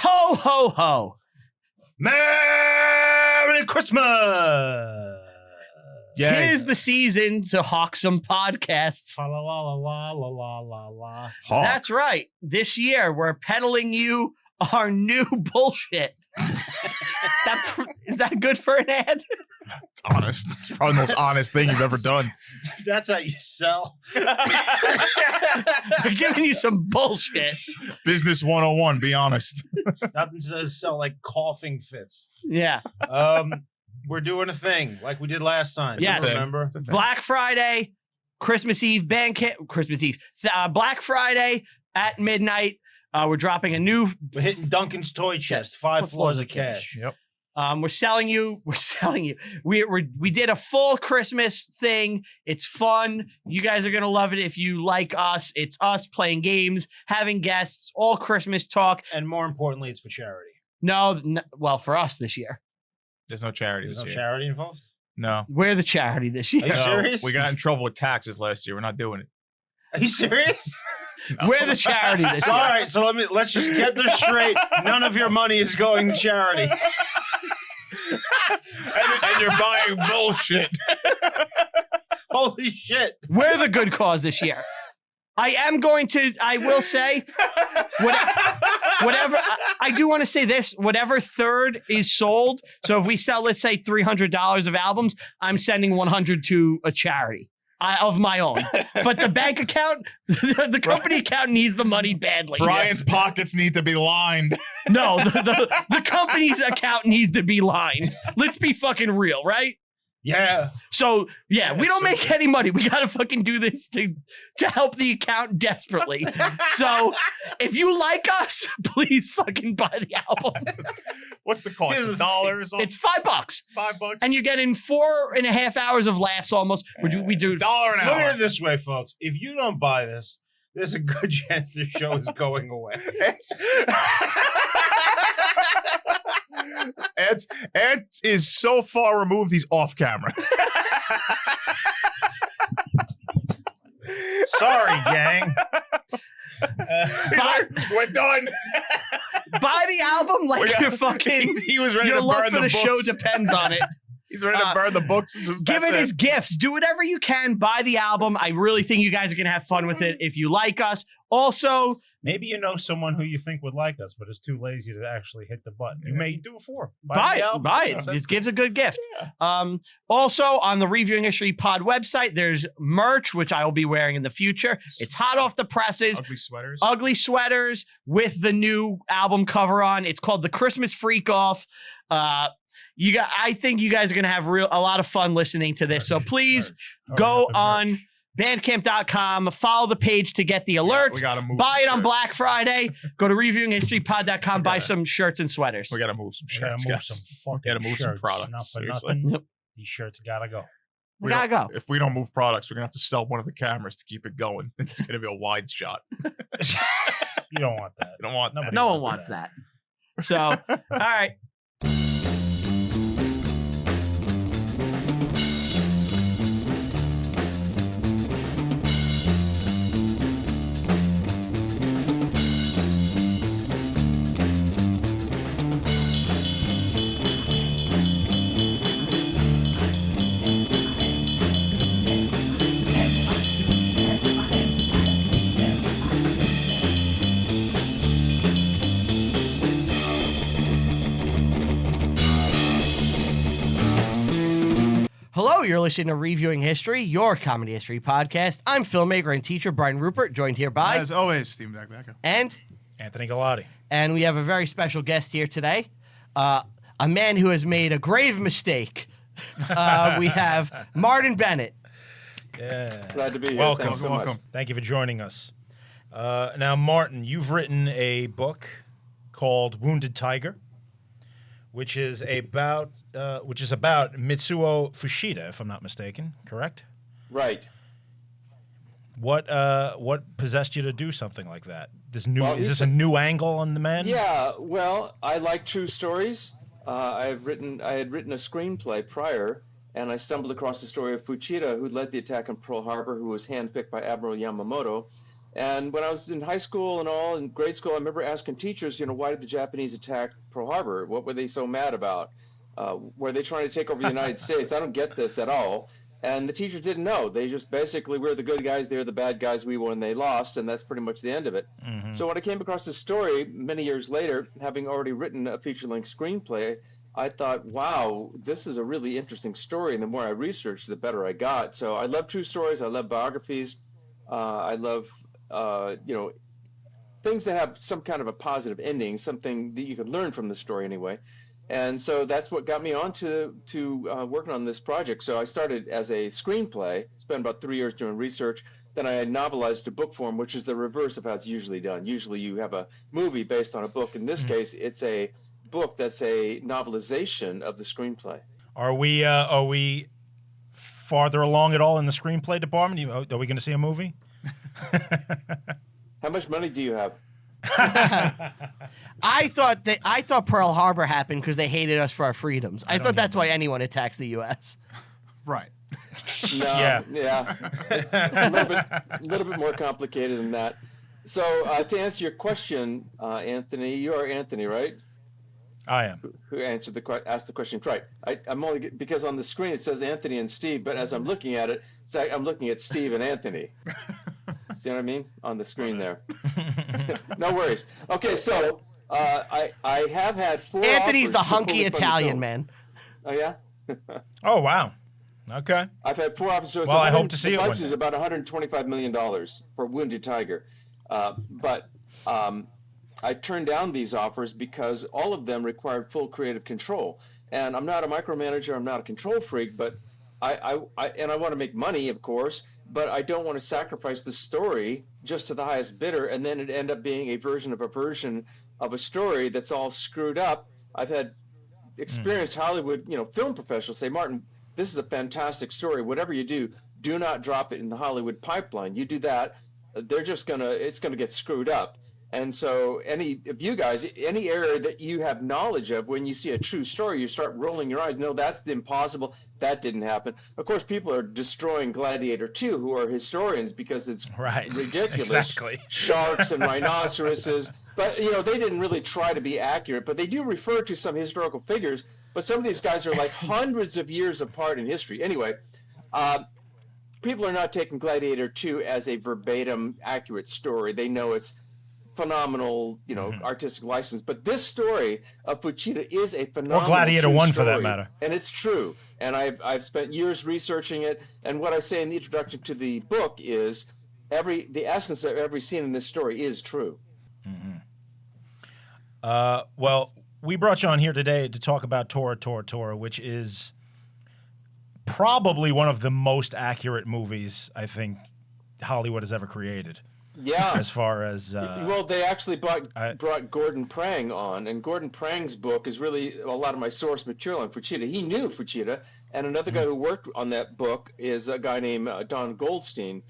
Ho, ho, ho. Merry Christmas! Tis the season to hawk some podcasts. La la la la la la la la. That's right. This year, we're peddling you our new bullshit. Is that good for an ad? It's honest. It's probably the most honest thing you've ever done. That's how you sell. We're giving you some bullshit. Business 101, be honest. Nothing says sell like coughing fits. Yeah. We're doing a thing like we did last time. Yes. Remember? Black Friday, Christmas Eve, Black Friday at midnight. We're dropping a new. We're hitting Duncan's toy chest. 5 floors of cash. Yep. We're selling you. We did a full Christmas thing. It's fun. You guys are going to love it if you like us. It's us playing games, having guests, all Christmas talk. And more importantly, it's for charity. Well, for us this year. There's no charity There's this no year. charity involved? No. We're the charity this year. Are you serious? We got in trouble with taxes last year. We're not doing it. Are you serious? No. We're the charity this year. All right, so let's just get this straight. None of your money is going to charity. and you're buying bullshit. Holy shit. We're the good cause this year. I will say, whatever, I do want to say this, whatever third is sold. So if we sell, let's say $300 of albums, I'm sending 100 to a charity of my own. But the bank account, the company account needs the money badly. Brian's pockets need to be lined. No, the company's account needs to be lined. Let's be fucking real, right? Yeah. So, yeah, we don't make any money. We got to fucking do this to help the account desperately. So, if you like us, please fucking buy the album. What's the cost? $1 or something? It's $5. $5. And you're getting 4.5 hours of laughs almost. We do $1 an Look hour. at it this way, folks. If you don't buy this, there's a good chance this show is going away. Ed is so far removed, he's off camera. Sorry, gang. We're done. buy the album like you're fucking. He was ready Your to love burn for the show books. depends on it. He's ready to burn the books. And just Give it as gifts. Do whatever you can. Buy the album. I really think you guys are going to have fun with it if you like us. Also, maybe you know someone who you think would like us, but is too lazy to actually hit the button. You may do it for. Buy it. This gives a good gift. Yeah. Also, on the Reviewing History Pod website, there's merch, which I will be wearing in the future. It's hot off the presses. Ugly sweaters with the new album cover on. It's called The Christmas Freak Off. I think you guys are gonna have a lot of fun listening to this. So please go on bandcamp.com, follow the page to get the alerts. Buy it on Black Friday. Go to reviewinghistorypod.com, buy some shirts and sweaters. We gotta move some shirts. We gotta move some products. Not for Seriously. nothing. These shirts gotta go. We gotta go. If we don't move products, we're gonna have to sell one of the cameras to keep it going. It's gonna be a wide shot. You don't want that. You don't want that. No one wants that. So, all right. Hello, you're listening to Reviewing History, your comedy history podcast. I'm filmmaker and teacher Brian Rupert, joined here by... As always, Steve Backbacker. And... Anthony Galati. And we have a very special guest here today, a man who has made a grave mistake. We have Martin Bennett. Yeah. Glad to be here. Welcome. Thanks so much. Welcome. Thank you for joining us. Now, Martin, you've written a book called Wounded Tiger, which is about Mitsuo Fushida, if I'm not mistaken. Correct? Right. What possessed you to do something like that? Is this a a new angle on the man? Yeah. Well, I like true stories. I had written a screenplay prior, and I stumbled across the story of Fuchida, who led the attack on Pearl Harbor, who was handpicked by Admiral Yamamoto, And when I was in high school and all, in grade school, I remember asking teachers, why did the Japanese attack Pearl Harbor? What were they so mad about? Were they trying to take over the United States? I don't get this at all. And the teachers didn't know. They just basically, we're the good guys, they're the bad guys, we won, they lost, and that's pretty much the end of it. So when I came across this story many years later, having already written a feature-length screenplay, I thought, wow, this is a really interesting story. And the more I researched, the better I got. So I love true stories. I love biographies. I love, things that have some kind of a positive ending, something that you can learn from the story anyway. And so that's what got me on to working on this project. So I started as a screenplay, spent about 3 years doing research. Then I novelized to book form, which is the reverse of how it's usually done. Usually you have a movie based on a book. In this case, it's a book that's a novelization of the screenplay. Are we farther along at all in the screenplay department? Are we going to see a movie? How much money do you have? I thought Pearl Harbor happened because they hated us for our freedoms. I thought that's why anyone attacks the U.S. Right. No, yeah. a little bit more complicated than that. So to answer your question, Anthony, you are Anthony, right? I am. Who asked the question right? I'm only because on the screen it says Anthony and Steve, but as I'm looking at it, it's like I'm looking at Steve and Anthony. See what I mean on the screen there? No worries. Okay, so I have had 4. Anthony's the offers to hunky fully fund the Italian film. man. Oh yeah. Oh wow. Okay. I've had 4 offers. So Well, I hope to see it the one budget is day. about $125 million for Wounded Tiger, but I turned down these offers because all of them required full creative control. And I'm not a micromanager. I'm not a control freak, but I want to make money, of course, but I don't want to sacrifice the story just to the highest bidder, and then it end up being a version of a story that's all screwed up. I've had experienced Hollywood, film professionals say, Martin, this is a fantastic story. Whatever you do not drop it in the Hollywood pipeline. You do that, it's gonna get screwed up. And so any of you guys, any area that you have knowledge of, when you see a true story, you start rolling your eyes. No, that's impossible. That didn't happen. Of course, people are destroying Gladiator 2, who are historians, because it's ridiculous. Exactly. Sharks and rhinoceroses. But, they didn't really try to be accurate. But they do refer to some historical figures. But some of these guys are like hundreds of years apart in history. Anyway, people are not taking Gladiator 2 as a verbatim accurate story. They know it's phenomenal, artistic license. But this story of Fuchida is a phenomenal Or Gladiator 1 for that story, matter. and it's true. And I've spent years researching it. And what I say in the introduction to the book is the essence of every scene in this story is true. Well, we brought you on here today to talk about Tora Tora Tora, which is probably one of the most accurate movies I think Hollywood has ever created. Yeah. As far as well, they actually brought Gordon Prang on, and Gordon Prang's book is really a lot of my source material on Fuchida. He knew Fuchida, and another guy who worked on that book is a guy named Don Goldstein.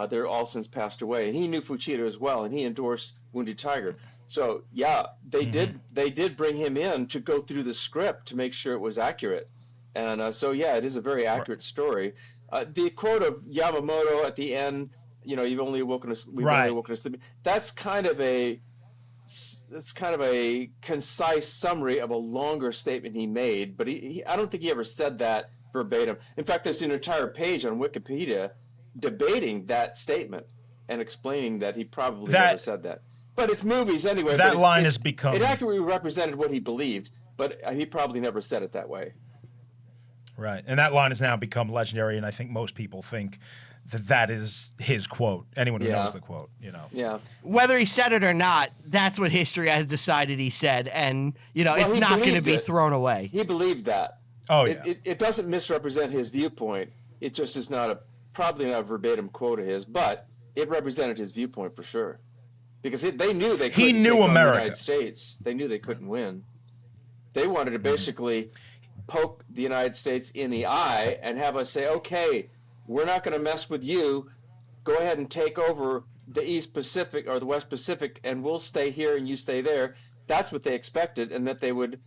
They're all since passed away, and he knew Fuchida as well, and he endorsed Wounded Tiger. So yeah, they did bring him in to go through the script to make sure it was accurate, and so yeah, it is a very accurate story. The quote of Yamamoto at the end, you've only woken us. We've only woken us. That's kind of a concise summary of a longer statement he made, but I don't think he ever said that verbatim. In fact, there's an entire page on Wikipedia debating that statement and explaining that he probably never said that. But it's movies anyway. That line has become... It accurately represented what he believed, but he probably never said it that way. Right, and that line has now become legendary, and I think most people think that is his quote. Anyone who knows the quote, Yeah. Whether he said it or not, that's what history has decided he said, and it's not going to be thrown away. He believed that. Oh yeah. It doesn't misrepresent his viewpoint. It just is probably not a verbatim quote of his, but it represented his viewpoint for sure. Because they knew they couldn't take on the United States. They knew they couldn't win. They wanted to basically poke the United States in the eye and have us say, okay, we're not going to mess with you. Go ahead and take over the East Pacific or the West Pacific, and we'll stay here and you stay there. That's what they expected, and that they would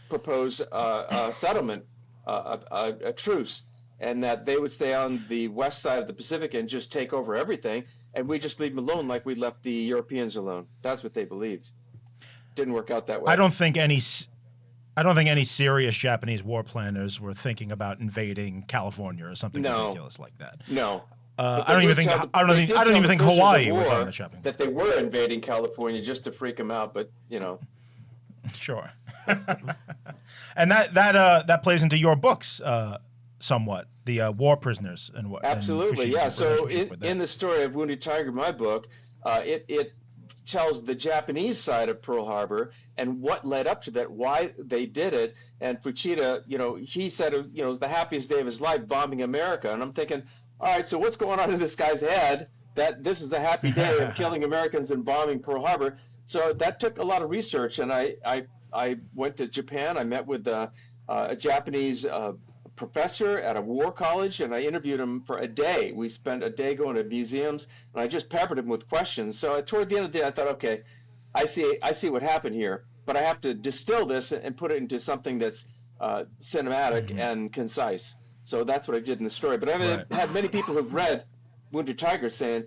propose a settlement, a truce, and that they would stay on the west side of the Pacific and just take over everything. and we just leave them alone like we left the Europeans alone. That's what they believed. Didn't work out that way. I don't think any serious Japanese war planners were thinking about invading California or something ridiculous like that. No. I don't even think Hawaii was on the shopping. That they were invading California just to freak them out, but Sure. And that plays into your books somewhat, the war prisoners and what. Absolutely, yeah. So in the story of Wounded Tiger, my book, it tells the Japanese side of Pearl Harbor and what led up to that, why they did it. And Fuchida, he said, it was the happiest day of his life bombing America. And I'm thinking, all right, so what's going on in this guy's head that this is a happy day of killing Americans and bombing Pearl Harbor? So that took a lot of research. And I went to Japan. I met with a Japanese professor at a war college, and I interviewed him for a day. We spent a day going to museums, and I just peppered him with questions. So toward the end of the day, I thought, okay, I see what happened here, but I have to distill this and put it into something that's cinematic and concise. So that's what I did in the story. But I've had many people who've read Wounded Tiger saying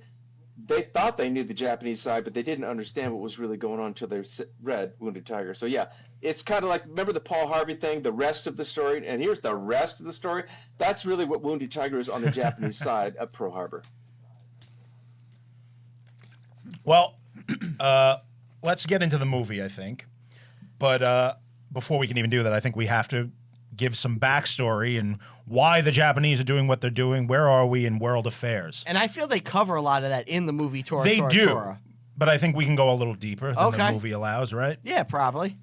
they thought they knew the Japanese side, but they didn't understand what was really going on until they read Wounded Tiger. So yeah, it's kind of like, remember the Paul Harvey thing, the rest of the story, and here's the rest of the story. That's really what Wounded Tiger is on the Japanese side of Pearl Harbor. Well, let's get into the movie, I think. But before we can even do that, I think we have to give some backstory and why the Japanese are doing what they're doing. Where are we in world affairs? And I feel they cover a lot of that in the movie Tora They Tora do, Tora. But I think we can go a little deeper than the movie allows, right? Yeah, probably.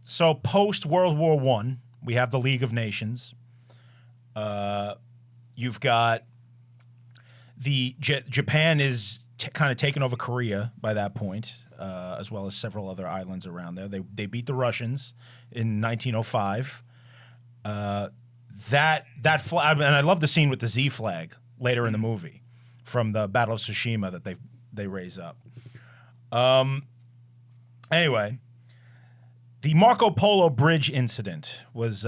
So post World War I, we have the League of Nations. You've got Japan is kind of taken over Korea by that point, as well as several other islands around there. They beat the Russians in 1905. That flag, and I love the scene with the Z flag later in the movie from the Battle of Tsushima that they raise up. Anyway, the Marco Polo Bridge incident was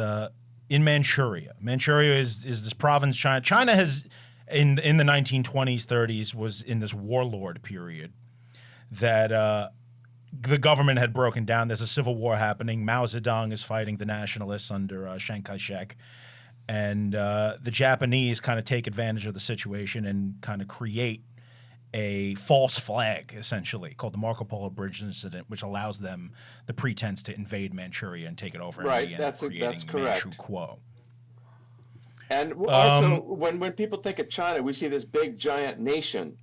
in Manchuria. Manchuria is this province. China has in the 1920s, 30s was in this warlord period that the government had broken down. There's a civil war happening. Mao Zedong is fighting the nationalists under Chiang Kai-shek. And the Japanese kind of take advantage of the situation and kind of create a false flag, essentially, called the Marco Polo Bridge incident, which allows them the pretense to invade Manchuria and take it over. Right, and that's correct. Manchu Kuo. And also, when people think of China, we see this big, giant nation.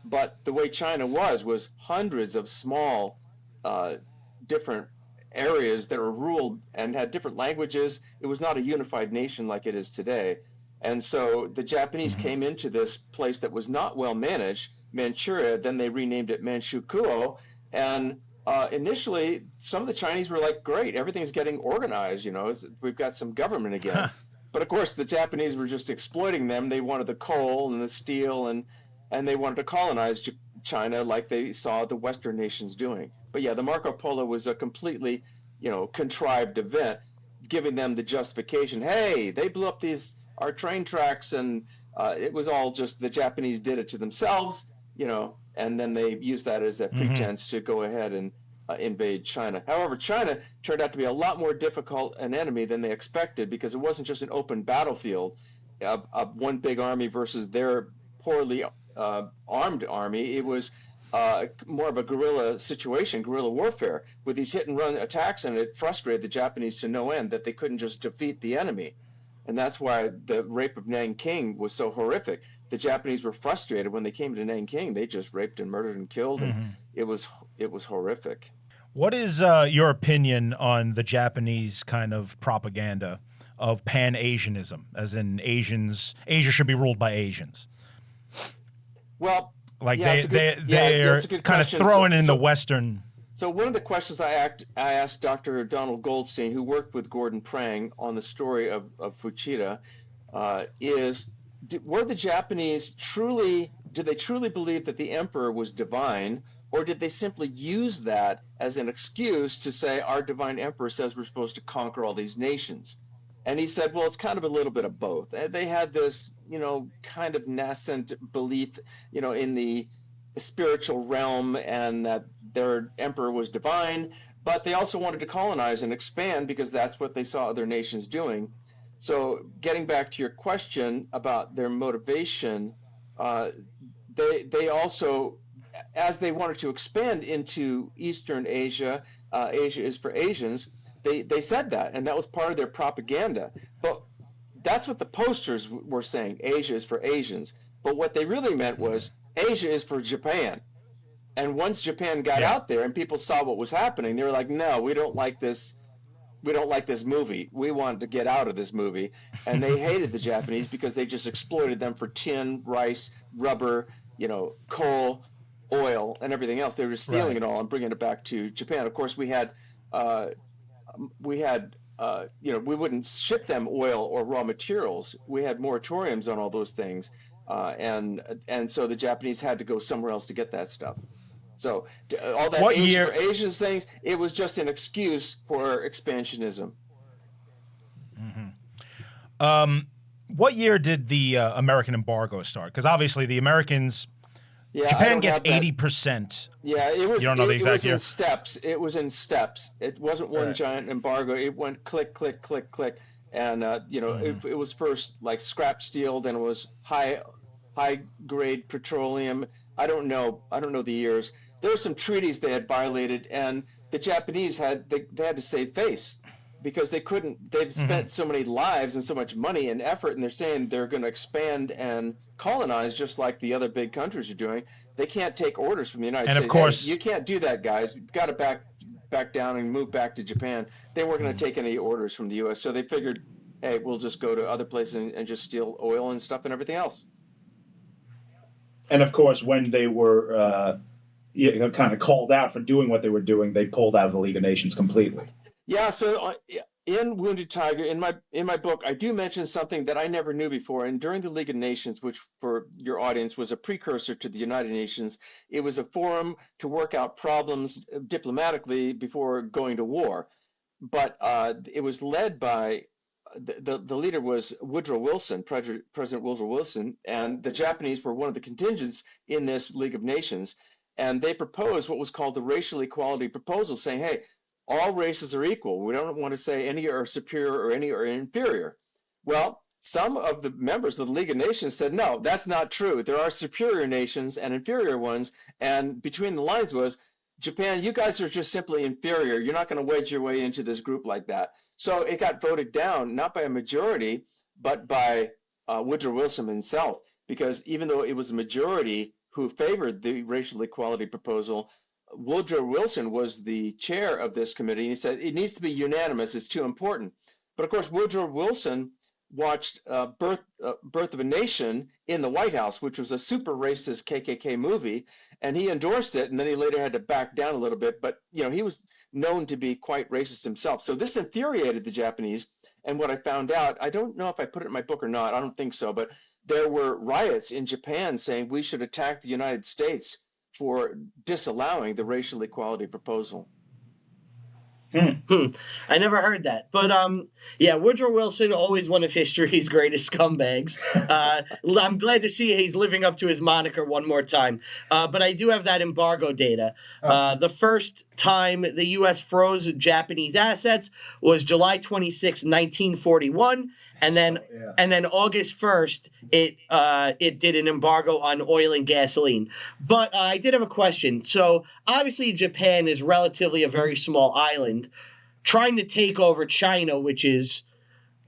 But the way China was hundreds of small, different areas that were ruled and had different languages. It was not a unified nation like it is today. And so the Japanese came into this place that was not well managed, Manchuria. Then they renamed it Manchukuo. And initially, some of the Chinese were like, great, everything's getting organized. We've got some government again. But of course, the Japanese were just exploiting them. They wanted the coal and the steel, and they wanted to colonize China like they saw the Western nations doing. But yeah, the Marco Polo was a completely, contrived event, giving them the justification. Hey, they blew up our train tracks, and it was all just the Japanese did it to themselves, and then they used that as a pretense to go ahead and invade China. However, China turned out to be a lot more difficult an enemy than they expected, because it wasn't just an open battlefield of one big army versus their poorly armed army. It was more of a guerrilla situation, guerrilla warfare, with these hit-and-run attacks, and it frustrated the Japanese to no end that they couldn't just defeat the enemy. And that's why the rape of Nanking was so horrific. The Japanese were frustrated when they came to Nanking. They just raped and murdered and killed, and it was horrific. What is your opinion on the Japanese kind of propaganda of Pan-Asianism, as in Asia should be ruled by Asians? Well, like they're kind of throwing in the Western. So one of the questions I asked Dr. Donald Goldstein, who worked with Gordon Prang on the story of Fuchida, is were the Japanese did they truly believe that the emperor was divine, or did they simply use that as an excuse to say our divine emperor says we're supposed to conquer all these nations? And he said, well, it's kind of a little bit of both. They had this, kind of nascent belief, in the spiritual realm and that their emperor was divine, but they also wanted to colonize and expand because that's what they saw other nations doing. So getting back to your question about their motivation, they also, as they wanted to expand into Eastern Asia, Asia is for Asians, they said that, and that was part of their propaganda. But that's what the posters were saying, Asia is for Asians. But what they really meant was Asia is for Japan. And once Japan got out there and people saw what was happening, they were like, no, we don't like this. We don't like this movie. We want to get out of this movie. And they hated the Japanese because they just exploited them for tin, rice, rubber, coal, oil, and everything else. They were stealing it all and bringing it back to Japan. Of course, we wouldn't ship them oil or raw materials. We had moratoriums on all those things. And so the Japanese had to go somewhere else to get that stuff. So all that Asia for Asians things, it was just an excuse for expansionism. Mm-hmm. What year did the American embargo start? Because obviously the Americans, Japan gets 80%. Yeah, it was. You don't know the exact year? In steps. It was in steps. It wasn't one giant embargo. It went click, click, click, click, and it was first like scrap steel, then it was high grade petroleum. I don't know the years. There were some treaties they had violated, and the Japanese had to save face because they couldn't. They've spent so many lives and so much money and effort, and they're saying they're going to expand and colonize just like the other big countries are doing. They can't take orders from the United States. And of course, you can't do that, guys. You've got to back down and move back to Japan. They weren't going to take any orders from the U.S., so they figured, hey, we'll just go to other places and just steal oil and stuff and everything else. And of course, when they were kind of called out for doing what they were doing, they pulled out of the League of Nations completely. Yeah. So in Wounded Tiger, in my book, I do mention something that I never knew before. And during the League of Nations, which for your audience was a precursor to the United Nations, it was a forum to work out problems diplomatically before going to war. But it was led by the leader was Woodrow Wilson, President Woodrow Wilson, and the Japanese were one of the contingents in this League of Nations. And they proposed what was called the racial equality proposal, saying, hey, all races are equal. We don't want to say any are superior or any are inferior. Well, some of the members of the League of Nations said, no, that's not true. There are superior nations and inferior ones. And between the lines was, Japan, you guys are just simply inferior. You're not going to wedge your way into this group like that. So it got voted down, not by a majority, but by Woodrow Wilson himself, because even though it was a majority who favored the racial equality proposal, Woodrow Wilson was the chair of this committee, and he said it needs to be unanimous. It's too important. But of course, Woodrow Wilson watched Birth of a Nation in the White House, which was a super racist KKK movie, and he endorsed it, and then he later had to back down a little bit. But he was known to be quite racist himself. So this infuriated the Japanese. And what I found out, I don't know if I put it in my book or not, I don't think so, but there were riots in Japan saying we should attack the United States for disallowing the racial equality proposal. I never heard that. But Woodrow Wilson, always one of history's greatest scumbags. I'm glad to see he's living up to his moniker one more time. But I do have that embargo data. The first time the U.S. froze Japanese assets was July 26, 1941. And then August 1st, it did an embargo on oil and gasoline. But I did have a question. So obviously Japan is relatively a very small island, trying to take over China, which is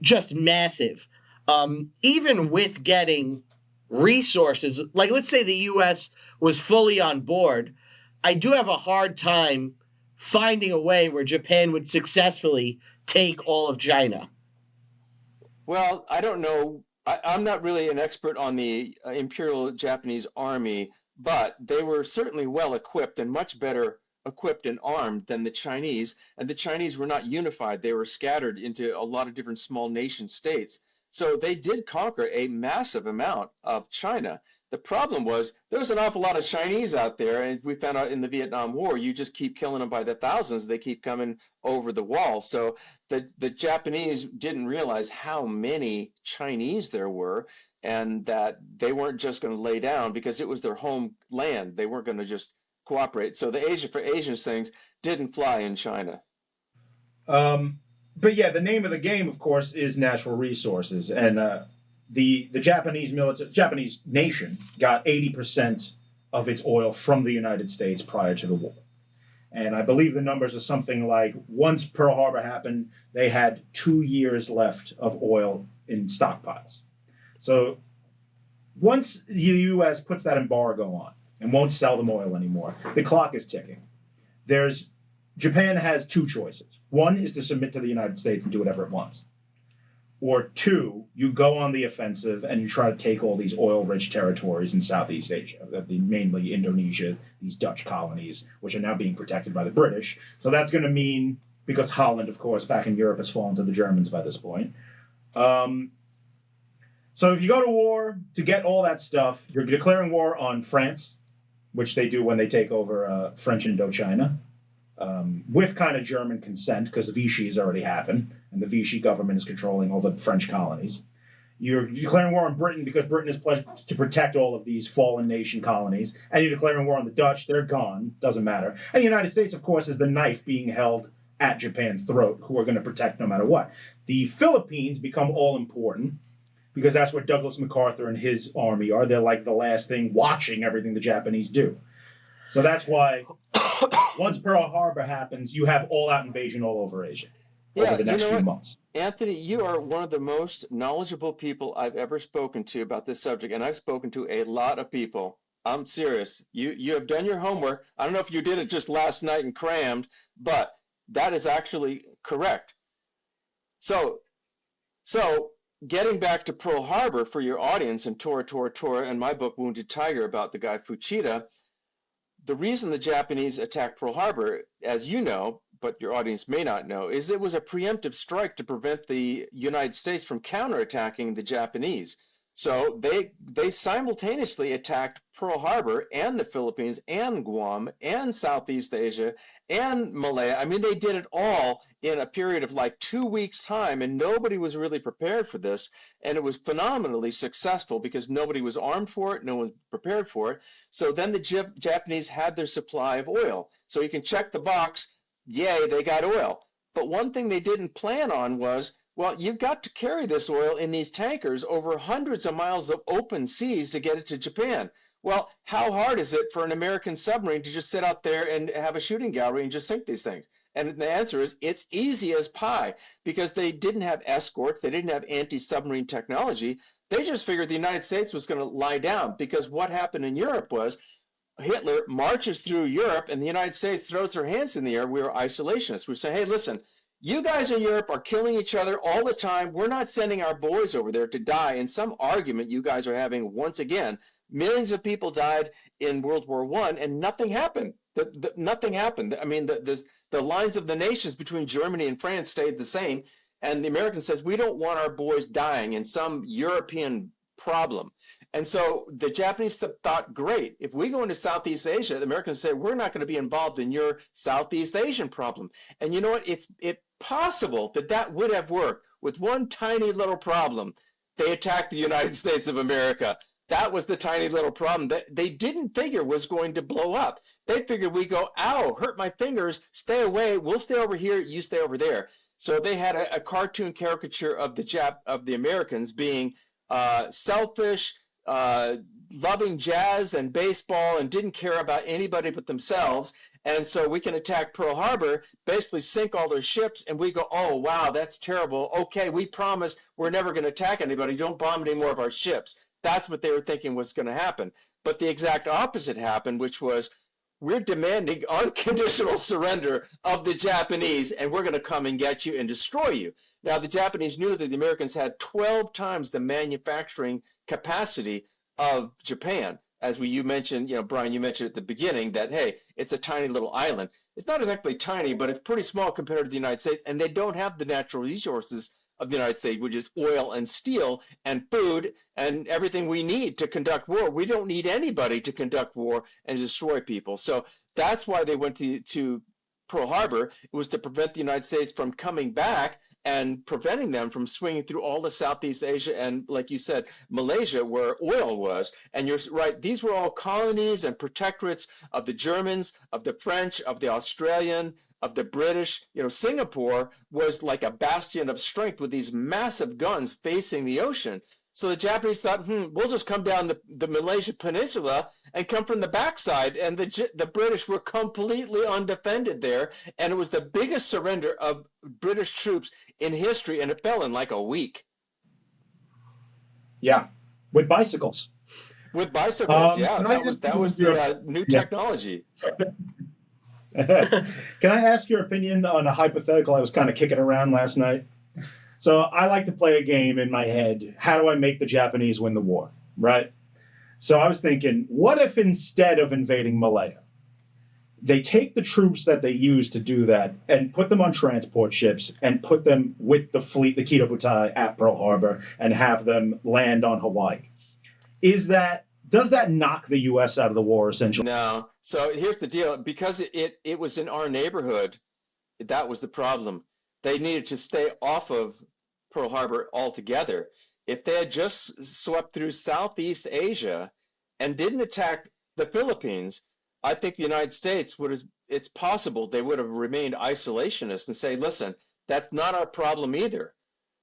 just massive. Even with getting resources, like let's say the U.S. was fully on board, I do have a hard time finding a way where Japan would successfully take all of China. Well, I don't know. I'm not really an expert on the Imperial Japanese Army, but they were certainly well equipped and much better equipped and armed than the Chinese. And the Chinese were not unified. They were scattered into a lot of different small nation states. So they did conquer a massive amount of China. The problem was there was an awful lot of Chinese out there, and we found out in the Vietnam War, you just keep killing them by the thousands. They keep coming over the wall. So the Japanese didn't realize how many Chinese there were, and that they weren't just going to lay down because it was their home land. They weren't going to just cooperate. So the Asia for Asians things didn't fly in China. But yeah, the name of the game, of course, is natural resources, and the Japanese nation got 80% of its oil from the United States prior to the war. And I believe the numbers are something like, once Pearl Harbor happened, they had 2 years left of oil in stockpiles. So once the U.S. puts that embargo on and won't sell them oil anymore, the clock is ticking. Japan has two choices. One is to submit to the United States and do whatever it wants. Or two, you go on the offensive and you try to take all these oil-rich territories in Southeast Asia, mainly Indonesia, these Dutch colonies, which are now being protected by the British. So that's going to mean, because Holland, of course, back in Europe has fallen to the Germans by this point. So if you go to war to get all that stuff, you're declaring war on France, which they do when they take over French Indochina, with kind of German consent, because Vichy has already happened, and the Vichy government is controlling all the French colonies. You're declaring war on Britain because Britain is pledged to protect all of these fallen nation colonies, and you're declaring war on the Dutch. They're gone, doesn't matter. And the United States, of course, is the knife being held at Japan's throat, who are going to protect no matter what. The Philippines become all important, because that's where Douglas MacArthur and his army are. They're like the last thing watching everything the Japanese do. So that's why once Pearl Harbor happens, you have all-out invasion all over Asia over the next few months. Anthony, you are one of the most knowledgeable people I've ever spoken to about this subject, and I've spoken to a lot of people. I'm serious. You have done your homework. I don't know if you did it just last night and crammed, but that is actually correct. So getting back to Pearl Harbor for your audience and Tora Tora Tora and my book Wounded Tiger about the guy Fuchida, the reason the Japanese attacked Pearl Harbor, as you know, but your audience may not know, is it was a preemptive strike to prevent the United States from counterattacking the Japanese. So they simultaneously attacked Pearl Harbor and the Philippines and Guam and Southeast Asia and Malaya. I mean, they did it all in a period of like 2 weeks' time, and nobody was really prepared for this. And it was phenomenally successful because nobody was armed for it, no one was prepared for it. So then the Japanese had their supply of oil. So you can check the box, yay, they got oil. But one thing they didn't plan on was, well, you've got to carry this oil in these tankers over hundreds of miles of open seas to get it to Japan. Well, how hard is it for an American submarine to just sit out there and have a shooting gallery and just sink these things? And the answer is it's easy as pie, because they didn't have escorts. They didn't have anti-submarine technology. They just figured the United States was going to lie down, because what happened in Europe was Hitler marches through Europe and the United States throws their hands in the air. We were isolationists. We say, hey, listen, you guys in Europe are killing each other all the time. We're not sending our boys over there to die in some argument you guys are having once again. Millions of people died in World War I, and nothing happened. Nothing happened. I mean, the lines of the nations between Germany and France stayed the same, and the American says, we don't want our boys dying in some European problem. And so the Japanese thought, great, if we go into Southeast Asia, the Americans say, we're not going to be involved in your Southeast Asian problem. And you know what? It's possible that would have worked with one tiny little problem. They attacked the United States of America. That was the tiny little problem that they didn't figure was going to blow up. They figured we go, ow, hurt my fingers, stay away, we'll stay over here, you stay over there. So they had a cartoon caricature of the Americans being selfish, loving jazz and baseball, and didn't care about anybody but themselves. And so we can attack Pearl Harbor, basically sink all their ships, and we go, oh, wow, that's terrible. Okay, we promise we're never going to attack anybody. Don't bomb any more of our ships. That's what they were thinking was going to happen. But the exact opposite happened, which was, we're demanding unconditional surrender of the Japanese, and we're going to come and get you and destroy you. Now, the Japanese knew that the Americans had 12 times the manufacturing capacity of Japan. As you mentioned, Brian, you mentioned at the beginning that, hey, it's a tiny little island. It's not exactly tiny, but it's pretty small compared to the United States, and they don't have the natural resources of the United States, which is oil and steel and food and everything we need to conduct war. We don't need anybody to conduct war and destroy people. So that's why they went to Pearl Harbor. It was to prevent the United States from coming back and preventing them from swinging through all of Southeast Asia and, like you said, Malaysia, where oil was. And you're right, these were all colonies and protectorates of the Germans, of the French, of the Australian, of the British. Singapore was like a bastion of strength with these massive guns facing the ocean. So the Japanese thought, we'll just come down the Malaysia Peninsula and come from the backside. And the British were completely undefended there. And it was the biggest surrender of British troops in history. And it fell in like a week. Yeah, with bicycles. With bicycles, yeah. That was the new technology. Can I ask your opinion on a hypothetical I was kind of kicking around last night? So I like to play a game in my head. How do I make the Japanese win the war, right? So I was thinking, what if instead of invading Malaya, they take the troops that they use to do that and put them on transport ships and put them with the fleet, the Kido Butai, at Pearl Harbor and have them land on Hawaii? Does that knock the U.S. out of the war, essentially? No. So here's the deal. Because it was in our neighborhood, that was the problem. They needed to stay off of Pearl Harbor altogether. If they had just swept through Southeast Asia and didn't attack the Philippines, I think the United States it's possible they would have remained isolationists and say, listen, that's not our problem either.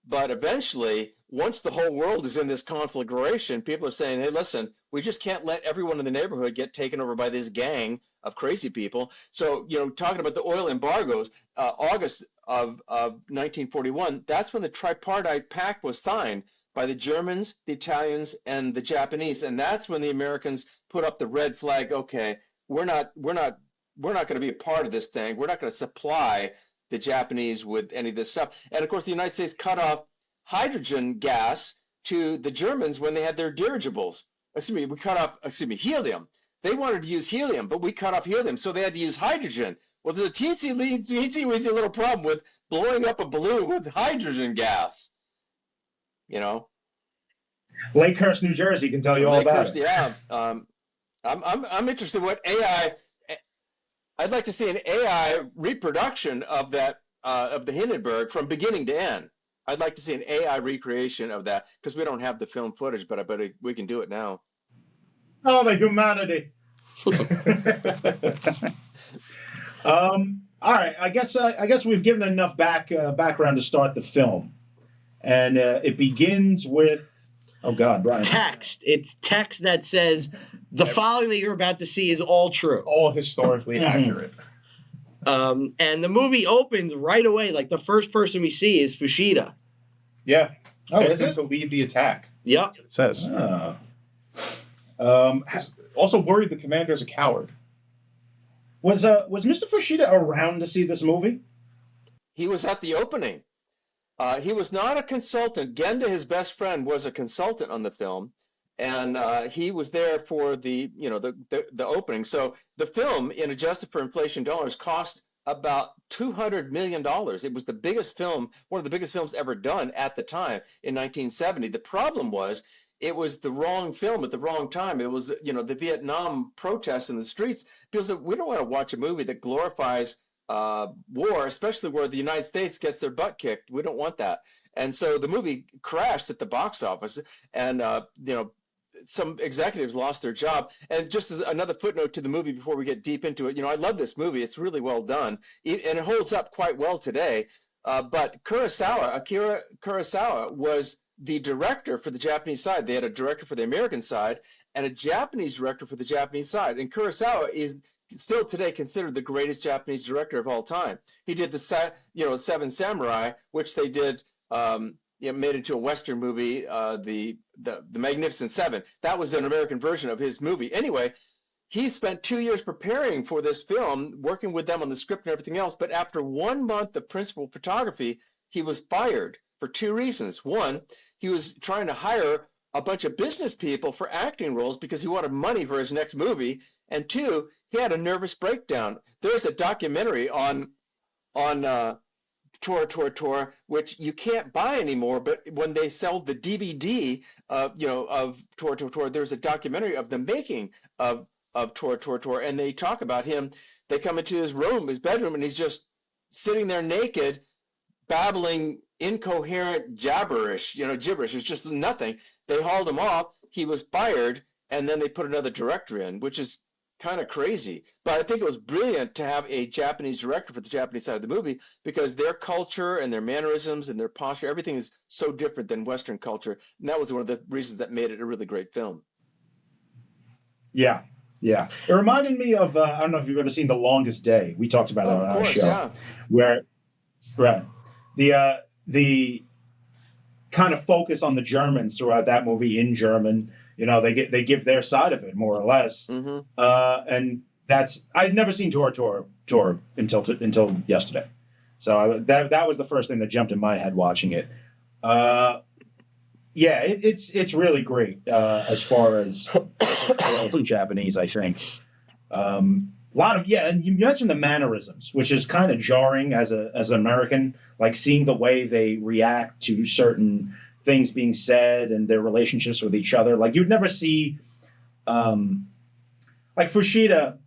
But eventually, once the whole world is in this conflagration, people are saying, hey, listen, we just can't let everyone in the neighborhood get taken over by this gang of crazy people. So, talking about the oil embargoes, August of 1941, that's when the Tripartite Pact was signed by the Germans, the Italians, and the Japanese. And that's when the Americans put up the red flag. Okay, we're not going to be a part of this thing. We're not going to supply the Japanese with any of this stuff. And of course, the United States cut off hydrogen gas to the Germans when they had their dirigibles. We cut off helium. They wanted to use helium, but we cut off helium, so they had to use hydrogen. Well, there's a teensy-weensy little problem with blowing up a balloon with hydrogen gas. Lakehurst, New Jersey can tell you all about it. Yeah. I'm interested in what AI. I'd like to see an AI reproduction of that of the Hindenburg from beginning to end. I'd like to see an AI recreation of that because we don't have the film footage, but I bet we can do it now. Oh, the humanity! All right, I guess we've given enough background to start the film, and it begins with. Oh God, Brian! Text. It's text that says the following that you're about to see is all true. It's all historically accurate. And the movie opens right away. Like the first person we see is Fushida. Yeah. Oh, is Destined it? to lead the attack. Yep. It says. Also worried the commander's a coward. Was Mr. Fushida around to see this movie? He was at the opening. He was not a consultant. Genda, his best friend, was a consultant on the film, and he was there for the opening. So the film, in adjusted for inflation dollars, cost about $200 million. It was the biggest film, one of the biggest films ever done at the time in 1970. The problem was it was the wrong film at the wrong time. It was, the Vietnam protests in the streets. People said, we don't want to watch a movie that glorifies war, especially where the United States gets their butt kicked. We don't want that. And so the movie crashed at the box office, and some executives lost their job. And just as another footnote to the movie before we get deep into it, I love this movie. It's really well done, and it holds up quite well today. But Akira Kurosawa was the director for the Japanese side. They had a director for the American side and a Japanese director for the Japanese side. And Kurosawa is still today considered the greatest Japanese director of all time. He did the Seven Samurai, which they did made into a Western movie, the Magnificent Seven. That was an American version of his movie. Anyway, he spent 2 years preparing for this film, working with them on the script and everything else. But after 1 month of principal photography, he was fired for two reasons. One, he was trying to hire a bunch of business people for acting roles because he wanted money for his next movie. And two, he had a nervous breakdown. There's a documentary on Tora Tora Tora, which you can't buy anymore. But when they sell the DVD, of Tora Tora Tora, there's a documentary of the making of Tora Tora Tora, and they talk about him. They come into his bedroom, and he's just sitting there naked, babbling incoherent gibberish. It's just nothing. They hauled him off. He was fired, and then they put another director in, which is kind of crazy. But I think it was brilliant to have a Japanese director for the Japanese side of the movie, because their culture and their mannerisms and their posture, everything is so different than Western culture. And that was one of the reasons that made it a really great film. Yeah. Yeah. It reminded me of, I don't know if you've ever seen The Longest Day. We talked about it on our show. Yeah. Where, right. The kind of focus on the Germans throughout that movie in German. They give their side of it, more or less. Mm-hmm. And I'd never seen Tora Tora Tora until yesterday. So that was the first thing that jumped in my head watching it. It's really great as far as Japanese, I think. And you mentioned the mannerisms, which is kind of jarring as an American, like seeing the way they react to certain things being said and their relationships with each other. Like you'd never see, like Fushida.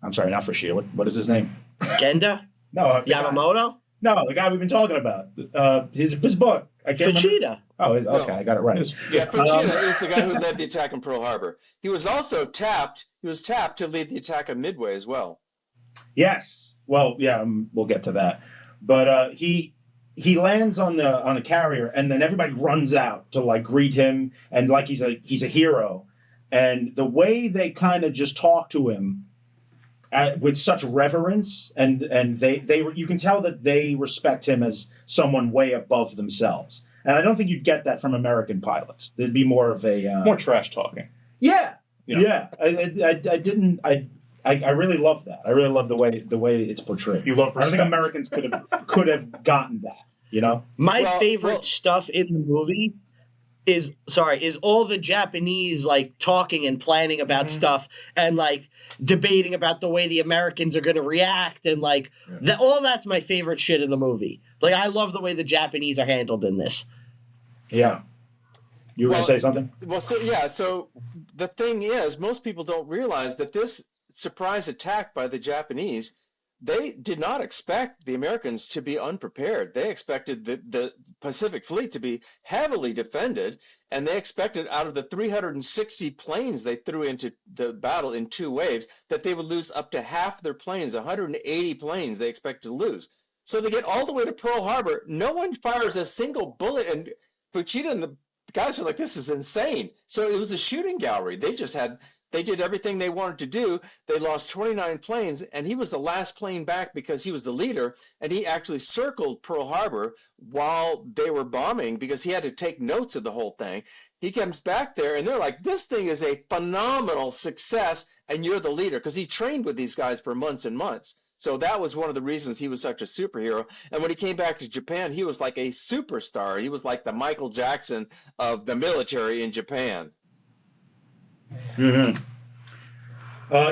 I'm sorry, not Fushida. What is his name? Genda? No, Yamamoto? No, the guy we've been talking about. His book. I can't Fushida. remember. Oh, okay, I got it right. Fushida is the guy who led the attack in Pearl Harbor. He was also tapped. He was tapped to lead the attack on Midway as well. Yes. Well, yeah, we'll get to that. But he lands on a carrier, and then everybody runs out to like greet him, and like he's a hero. And the way they kind of just talk to him with such reverence, and you can tell that they respect him as someone way above themselves. And I don't think you'd get that from American pilots. There'd be more of a more trash talking. Yeah. I really love that. I really love the way it's portrayed. You love respect. I don't think Americans could have gotten that. My favorite stuff in the movie is all the Japanese like talking and planning about stuff and like debating about the way the Americans are going to react and like all that's my favorite shit in the movie. Like I love the way the Japanese are handled in this. Yeah. You were going to say something? So the thing is, most people don't realize that this surprise attack by the Japanese, they did not expect the Americans to be unprepared. They expected the Pacific Fleet to be heavily defended, and they expected out of the 360 planes they threw into the battle in 2 waves, that they would lose up to half their planes, 180 planes they expected to lose. So they get all the way to Pearl Harbor, no one fires a single bullet, and Fuchida and the guys are like, this is insane. So it was a shooting gallery. They did everything they wanted to do. They lost 29 planes, and he was the last plane back because he was the leader, and he actually circled Pearl Harbor while they were bombing because he had to take notes of the whole thing. He comes back there, and they're like, this thing is a phenomenal success, and you're the leader, because he trained with these guys for months and months. So that was one of the reasons he was such a superhero. And when he came back to Japan, he was like a superstar. He was like the Michael Jackson of the military in Japan. Mm-hmm.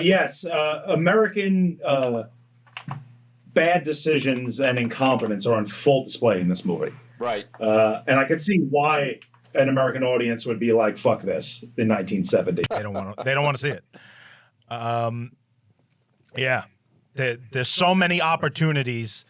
Yes, American bad decisions and incompetence are on full display in this movie. Right. And I can see why an American audience would be like, "Fuck this" in 1970. They don't want to see it. Yeah, there's so many opportunities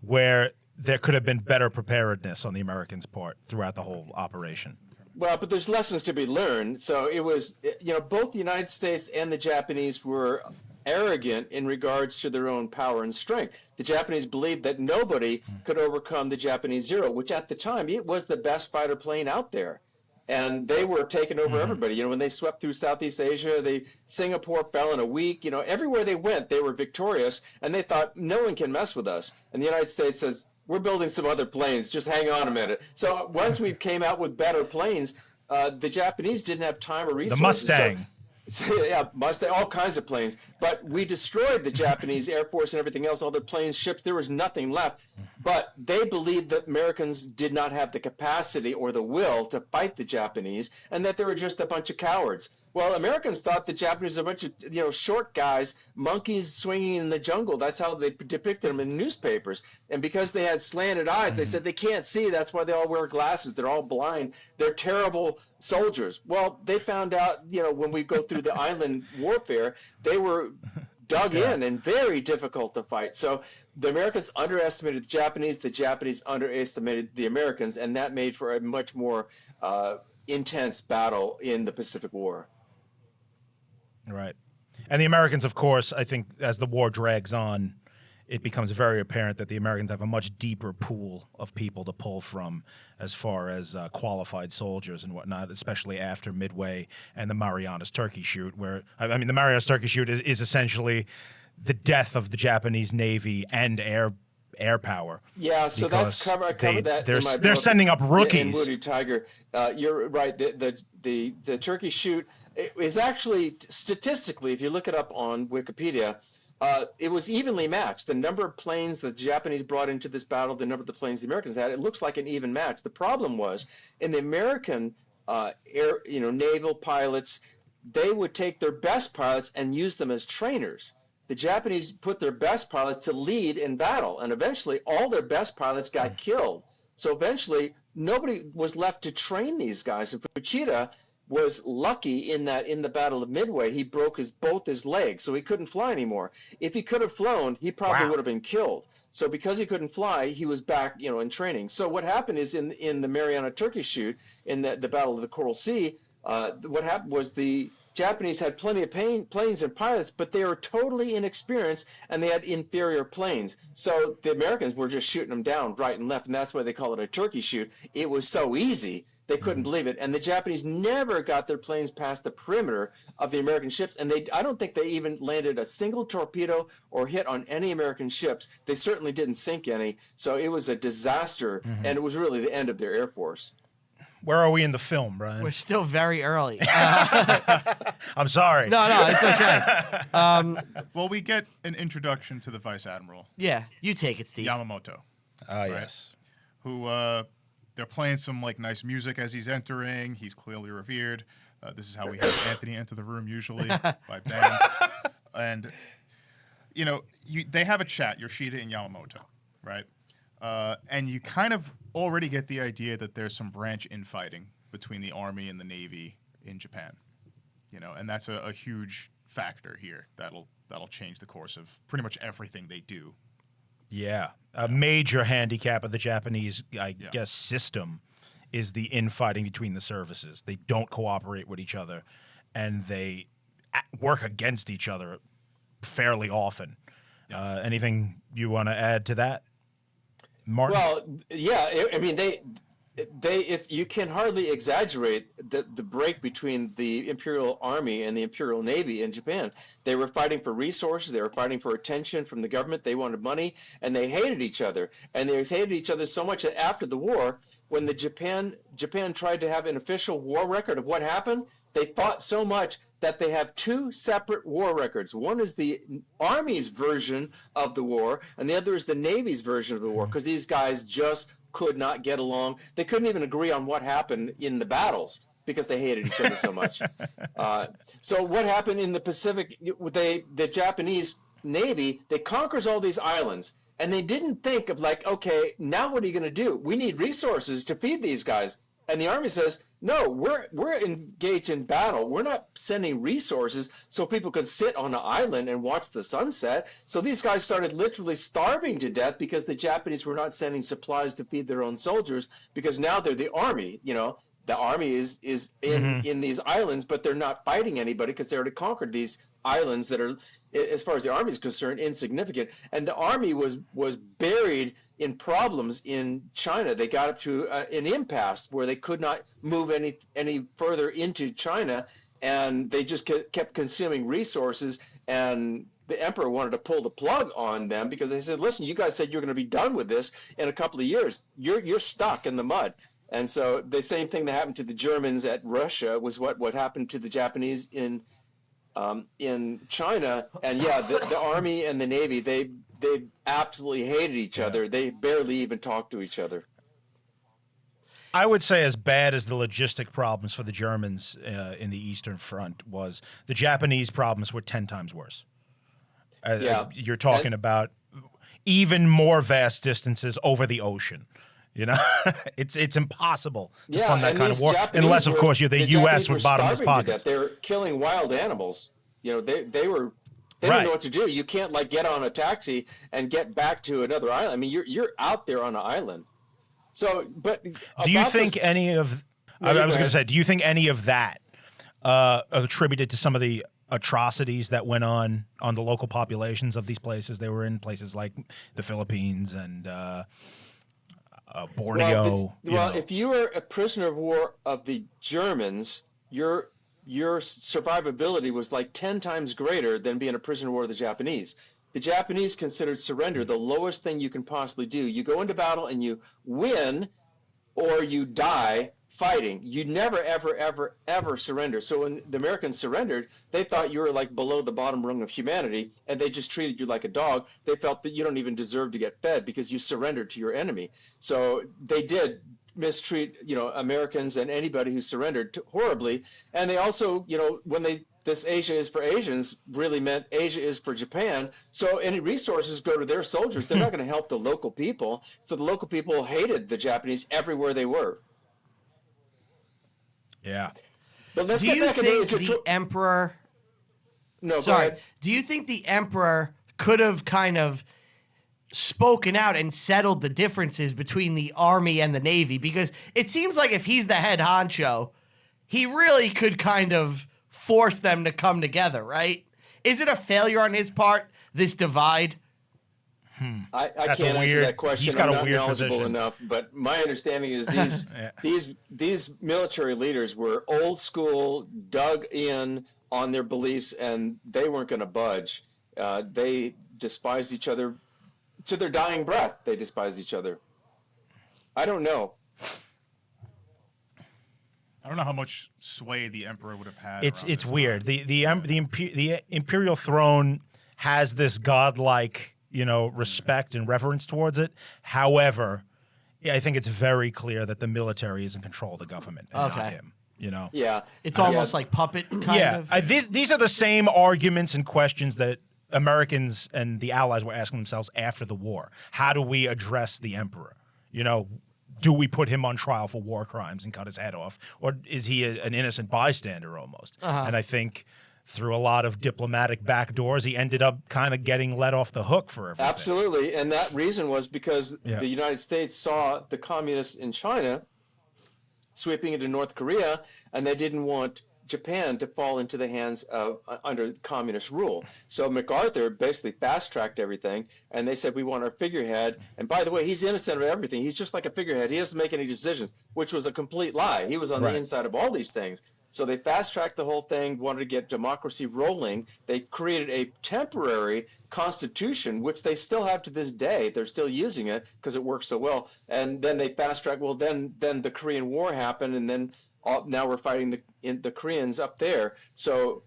where there could have been better preparedness on the Americans' part throughout the whole operation. Well, but there's lessons to be learned. So it was, both the United States and the Japanese were arrogant in regards to their own power and strength. The Japanese believed that nobody could overcome the Japanese Zero, which at the time, it was the best fighter plane out there. And they were taking over everybody. When they swept through Southeast Asia, Singapore fell in a week. Everywhere they went, they were victorious. And they thought, no one can mess with us. And the United States says, we're building some other planes. Just hang on a minute. So once we came out with better planes, the Japanese didn't have time or resources. The Mustang. So, Mustang, all kinds of planes. But we destroyed the Japanese Air Force and everything else, all their planes, ships. There was nothing left. But they believed that Americans did not have the capacity or the will to fight the Japanese, and that they were just a bunch of cowards. Well, Americans thought the Japanese were a bunch of short guys, monkeys swinging in the jungle. That's how they depicted them in newspapers. And because they had slanted eyes, they said they can't see. That's why they all wear glasses. They're all blind. They're terrible soldiers. Well, they found out, when we go through the island warfare, they were dug in and very difficult to fight. So the Americans underestimated the Japanese underestimated the Americans, and that made for a much more intense battle in the Pacific War. Right. And the Americans, of course, I think as the war drags on, it becomes very apparent that the Americans have a much deeper pool of people to pull from as far as qualified soldiers and whatnot, especially after Midway and the Marianas Turkey Shoot, where, the Marianas Turkey Shoot is essentially the death of the Japanese Navy and air power. Yeah, so that's I covered that. They're sending up rookies. In Wounded Tiger. You're right. The Turkey Shoot is actually, statistically, if you look it up on Wikipedia, it was evenly matched. The number of planes the Japanese brought into this battle, the number of the planes the Americans had, it looks like an even match. The problem was, in the American naval pilots, they would take their best pilots and use them as trainers. The Japanese put their best pilots to lead in battle, and eventually all their best pilots got killed. So eventually nobody was left to train these guys. And Fuchida was lucky in that in the Battle of Midway, he broke both his legs, so he couldn't fly anymore. If he could have flown, he probably would have been killed. So because he couldn't fly, he was back, in training. So what happened is in the Mariana Turkey Shoot, in the Battle of the Coral Sea, what happened was the Japanese had plenty of planes and pilots, but they were totally inexperienced, and they had inferior planes. So the Americans were just shooting them down right and left, and that's why they call it a turkey shoot. It was so easy, they couldn't believe it. And the Japanese never got their planes past the perimeter of the American ships, and I don't think they even landed a single torpedo or hit on any American ships. They certainly didn't sink any. So it was a disaster, and it was really the end of their Air Force. Where are we in the film, Brian? We're still very early. I'm sorry. No, it's okay. Well, we get an introduction to the Vice Admiral. Yeah, you take it, Steve. Yamamoto. Yes. Who, they're playing some, nice music as he's entering. He's clearly revered. This is how we have Anthony enter the room, usually, by band. And, they have a chat, Yoshida and Yamamoto, right? And you kind of already get the idea that there's some branch infighting between the Army and the Navy in Japan, and that's a huge factor here that'll change the course of pretty much everything they do. Yeah, a major handicap of the Japanese, I guess, system is the infighting between the services. They don't cooperate with each other, and they work against each other fairly often. Yeah. Anything you want to add to that, Martin? Well, yeah, you can hardly exaggerate the break between the Imperial Army and the Imperial Navy in Japan. They were fighting for resources. They were fighting for attention from the government. They wanted money, and they hated each other. And they hated each other so much that after the war, when Japan tried to have an official war record of what happened, they fought so much that they have two separate war records. One is the Army's version of the war, and the other is the Navy's version of the war, because these guys just could not get along. They couldn't even agree on what happened in the battles because they hated each other so much. So what happened in the Pacific, the Japanese Navy, they conquers all these islands, and they didn't think of okay, now what are you going to do? We need resources to feed these guys. And the Army says, no, we're engaged in battle. We're not sending resources so people can sit on an island and watch the sunset. So these guys started literally starving to death because the Japanese were not sending supplies to feed their own soldiers, because now they're the Army. The Army is in these islands, but they're not fighting anybody because they already conquered these islands that are, as far as the Army is concerned, insignificant. And the Army was buried in problems in China. They got up to an impasse where they could not move any further into China, and they just kept consuming resources. And the emperor wanted to pull the plug on them because they said, "Listen, you guys said you're going to be done with this in a couple of years. You're stuck in the mud." And so the same thing that happened to the Germans at Russia was what happened to the Japanese in China. And yeah, the Army and the Navy, they absolutely hated each other. They barely even talked to each other. I would say as bad as the logistic problems for the Germans in the Eastern Front was, the Japanese problems were 10 times worse. You're talking about even more vast distances over the ocean. You know, it's impossissible to fund that kind of war, unless, of course, you're the U.S. with bottomless pockets. They were killing wild animals. You know, they didn't know what to do. You can't like get on a taxi and get back to another island. I mean, you're out there on an island. So, but do you think any of? I was going to say, do you think any of that attributed to some of the atrocities that went on the local populations of these places they were in, places like the Philippines and Borneo? If you were a prisoner of war of the Germans, your survivability was like 10 times greater than being a prisoner of war of the Japanese. The Japanese considered surrender the lowest thing you can possibly do. You go into battle and you win, or you die fighting. You never, ever, ever, ever surrender. So when the Americans surrendered, they thought you were like below the bottom rung of humanity, and they just treated you like a dog. They felt that you don't even deserve to get fed because you surrendered to your enemy. So they did mistreat, Americans and anybody who surrendered horribly. And they also, when this Asia is for Asians really meant Asia is for Japan. So any resources go to their soldiers. They're not going to help the local people. So the local people hated the Japanese everywhere they were. Yeah. But let's Do get you back think into the emperor? No, Sorry. go ahead. Do you think the emperor could have kind of spoken out and settled the differences between the army and the navy? Because it seems like if he's the head honcho, he really could kind of force them to come together, right? Is it a failure on his part, this divide? I can't answer that question. He's got I'm a not weird knowledgeable position. enough, but my understanding is these military leaders were old school, dug in on their beliefs, and they weren't going to budge. They despised each other to their dying breath. They despised each other. I don't know. I don't know how much sway the emperor would have had. It's weird. The imperial throne has this godlike, respect and reverence towards it. However, I think it's very clear that the military is in control of the government and not him. Yeah, It's almost like puppet kind of. These are the same arguments and questions that Americans and the Allies were asking themselves after the war. How do we address the emperor? Do we put him on trial for war crimes and cut his head off? Or is he an innocent bystander almost? And I think through a lot of diplomatic backdoors, he ended up kind of getting let off the hook for everything. absolutely. And that reason was because the United States saw the communists in China sweeping into North Korea, and they didn't want Japan to fall into the hands of under communist rule. So MacArthur basically fast-tracked everything, and they said, we want our figurehead. And by the way, he's innocent of everything. He's just like a figurehead. He doesn't make any decisions, which was a complete lie. He was on the inside of all these things. So they fast-tracked the whole thing, wanted to get democracy rolling. They created a temporary constitution, which they still have to this day. They're still using it because it works so well. And then they fast-tracked, then the Korean War happened, and then now we're fighting the Koreans up there. So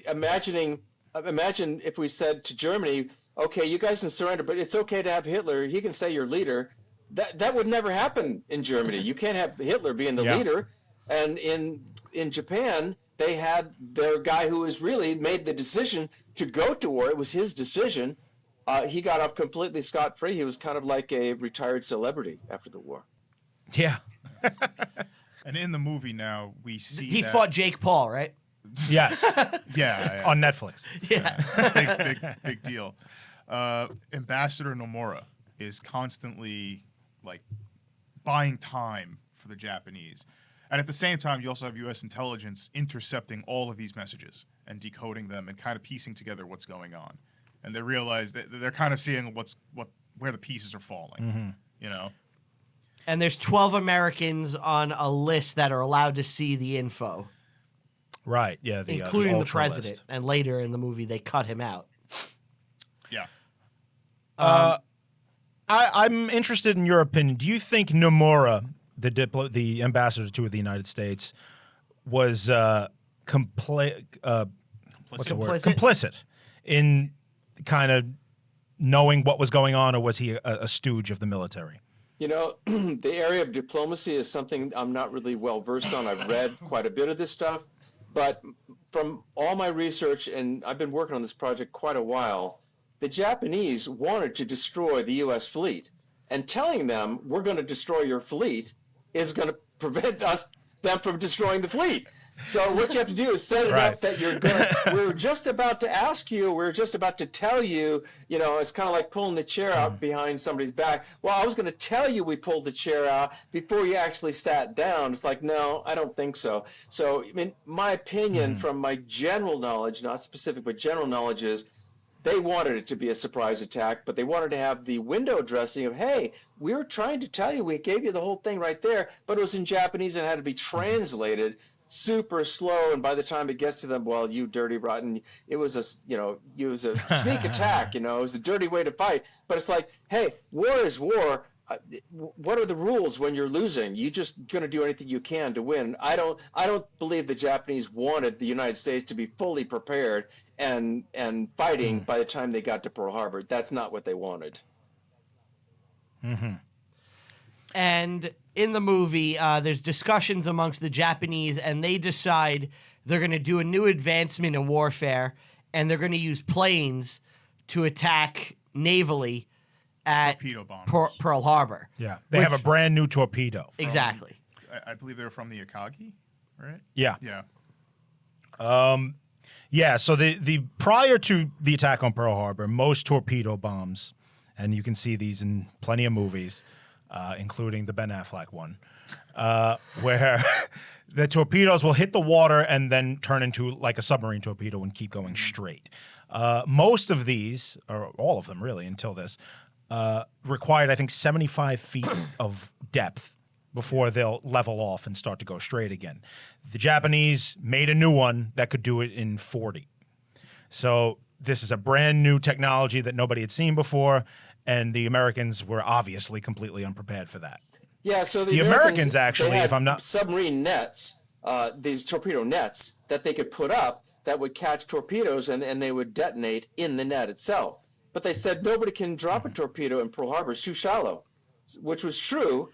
imagine if we said to Germany, okay, you guys can surrender, but it's okay to have Hitler. He can stay your leader. That would never happen in Germany. You can't have Hitler being the leader. And in Japan, they had their guy who was really made the decision to go to war. It was his decision. He got off completely scot-free. He was kind of like a retired celebrity after the war. Yeah. And in the movie now, we see He fought Jake Paul, right? Yes. Yeah. On Netflix. Yeah. Big deal. Ambassador Nomura is constantly like buying time for the Japanese. And at the same time, you also have U.S. intelligence intercepting all of these messages and decoding them and kind of piecing together what's going on. And they realize that they're kind of seeing where the pieces are falling, And there's 12 Americans on a list that are allowed to see the info, Right. Yeah. including the ultra president. list. And later in the movie, they cut him out. Yeah. I'm interested in your opinion. Do you think Nomura, the ambassador to the United States, was Complicit? complicit in kind of knowing what was going on, or was he a stooge of the military? You know, the area of diplomacy is something I'm not really well versed on. I've read quite a bit of this stuff, but from all my research, and I've been working on this project quite a while, the Japanese wanted to destroy the U.S. fleet, and telling them we're going to destroy your fleet is going to prevent them from destroying the fleet. So what you have to do is set it up that we're just about to ask you, we're just about to tell you, you know, it's kind of like pulling the chair out behind somebody's back. Well, I was going to tell you we pulled the chair out before you actually sat down. It's like, no, I don't think so. So, I mean, my opinion from my general knowledge, not specific, but general knowledge is they wanted it to be a surprise attack, but they wanted to have the window dressing of, hey, we were trying to tell you, we gave you the whole thing right there, but it was in Japanese and had to be translated super slow, and by the time it gets to them, well, you dirty rotten, it was a sneak attack, you know, it was a dirty way to fight. But it's like, hey, war is war. What are the rules when you're losing? You just gonna do anything you can to win. I don't believe the Japanese wanted the United States to be fully prepared and fighting by the time they got to Pearl Harbor. That's not what they wanted. And in the movie, there's discussions amongst the Japanese, and they decide they're going to do a new advancement in warfare, and they're going to use planes to attack navally at Torpedo bombers. Pearl Harbor. Yeah, they have a brand new torpedo. Exactly. I believe they're from the Akagi, right? Yeah. Yeah. Yeah, so the prior to the attack on Pearl Harbor, most torpedo bombs, and you can see these in plenty of movies, including the Ben Affleck one, where the torpedoes will hit the water and then turn into like a submarine torpedo and keep going straight. Most of these, or all of them really until this, required, I think, 75 feet of depth before they'll level off and start to go straight again. The Japanese made a new one that could do it in 40. So this is a brand new technology that nobody had seen before, and the Americans were obviously completely unprepared for that. Yeah, so The Americans actually, they had if I'm not... submarine nets, these torpedo nets that they could put up that would catch torpedoes and they would detonate in the net itself. But they said nobody can drop a torpedo in Pearl Harbor, it's too shallow, which was true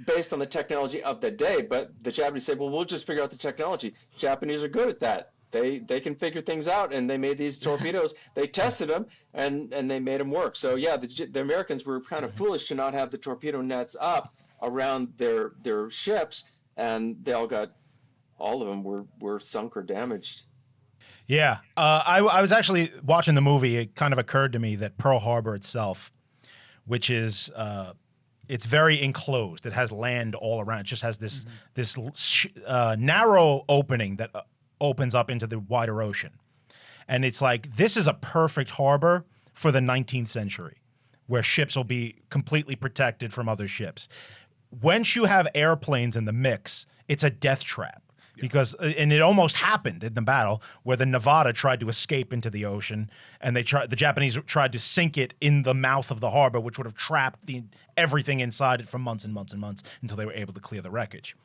based on the technology of the day. But the Japanese said, well, we'll just figure out the technology. Japanese are good at that. They can figure things out, and they made these torpedoes. They tested them, and they made them work. So yeah, the Americans were kind of foolish to not have the torpedo nets up around their ships, and all of them were sunk or damaged. Yeah, I was actually watching the movie. It kind of occurred to me that Pearl Harbor itself, which is it's very enclosed. It has land all around. It just has this narrow opening that opens up into the wider ocean. And it's like, this is a perfect harbor for the 19th century, where ships will be completely protected from other ships. Once you have airplanes in the mix, it's a death trap. Because, and it almost happened in the battle where the Nevada tried to escape into the ocean, and the Japanese tried to sink it in the mouth of the harbor, which would have trapped everything inside it for months and months and months until they were able to clear the wreckage.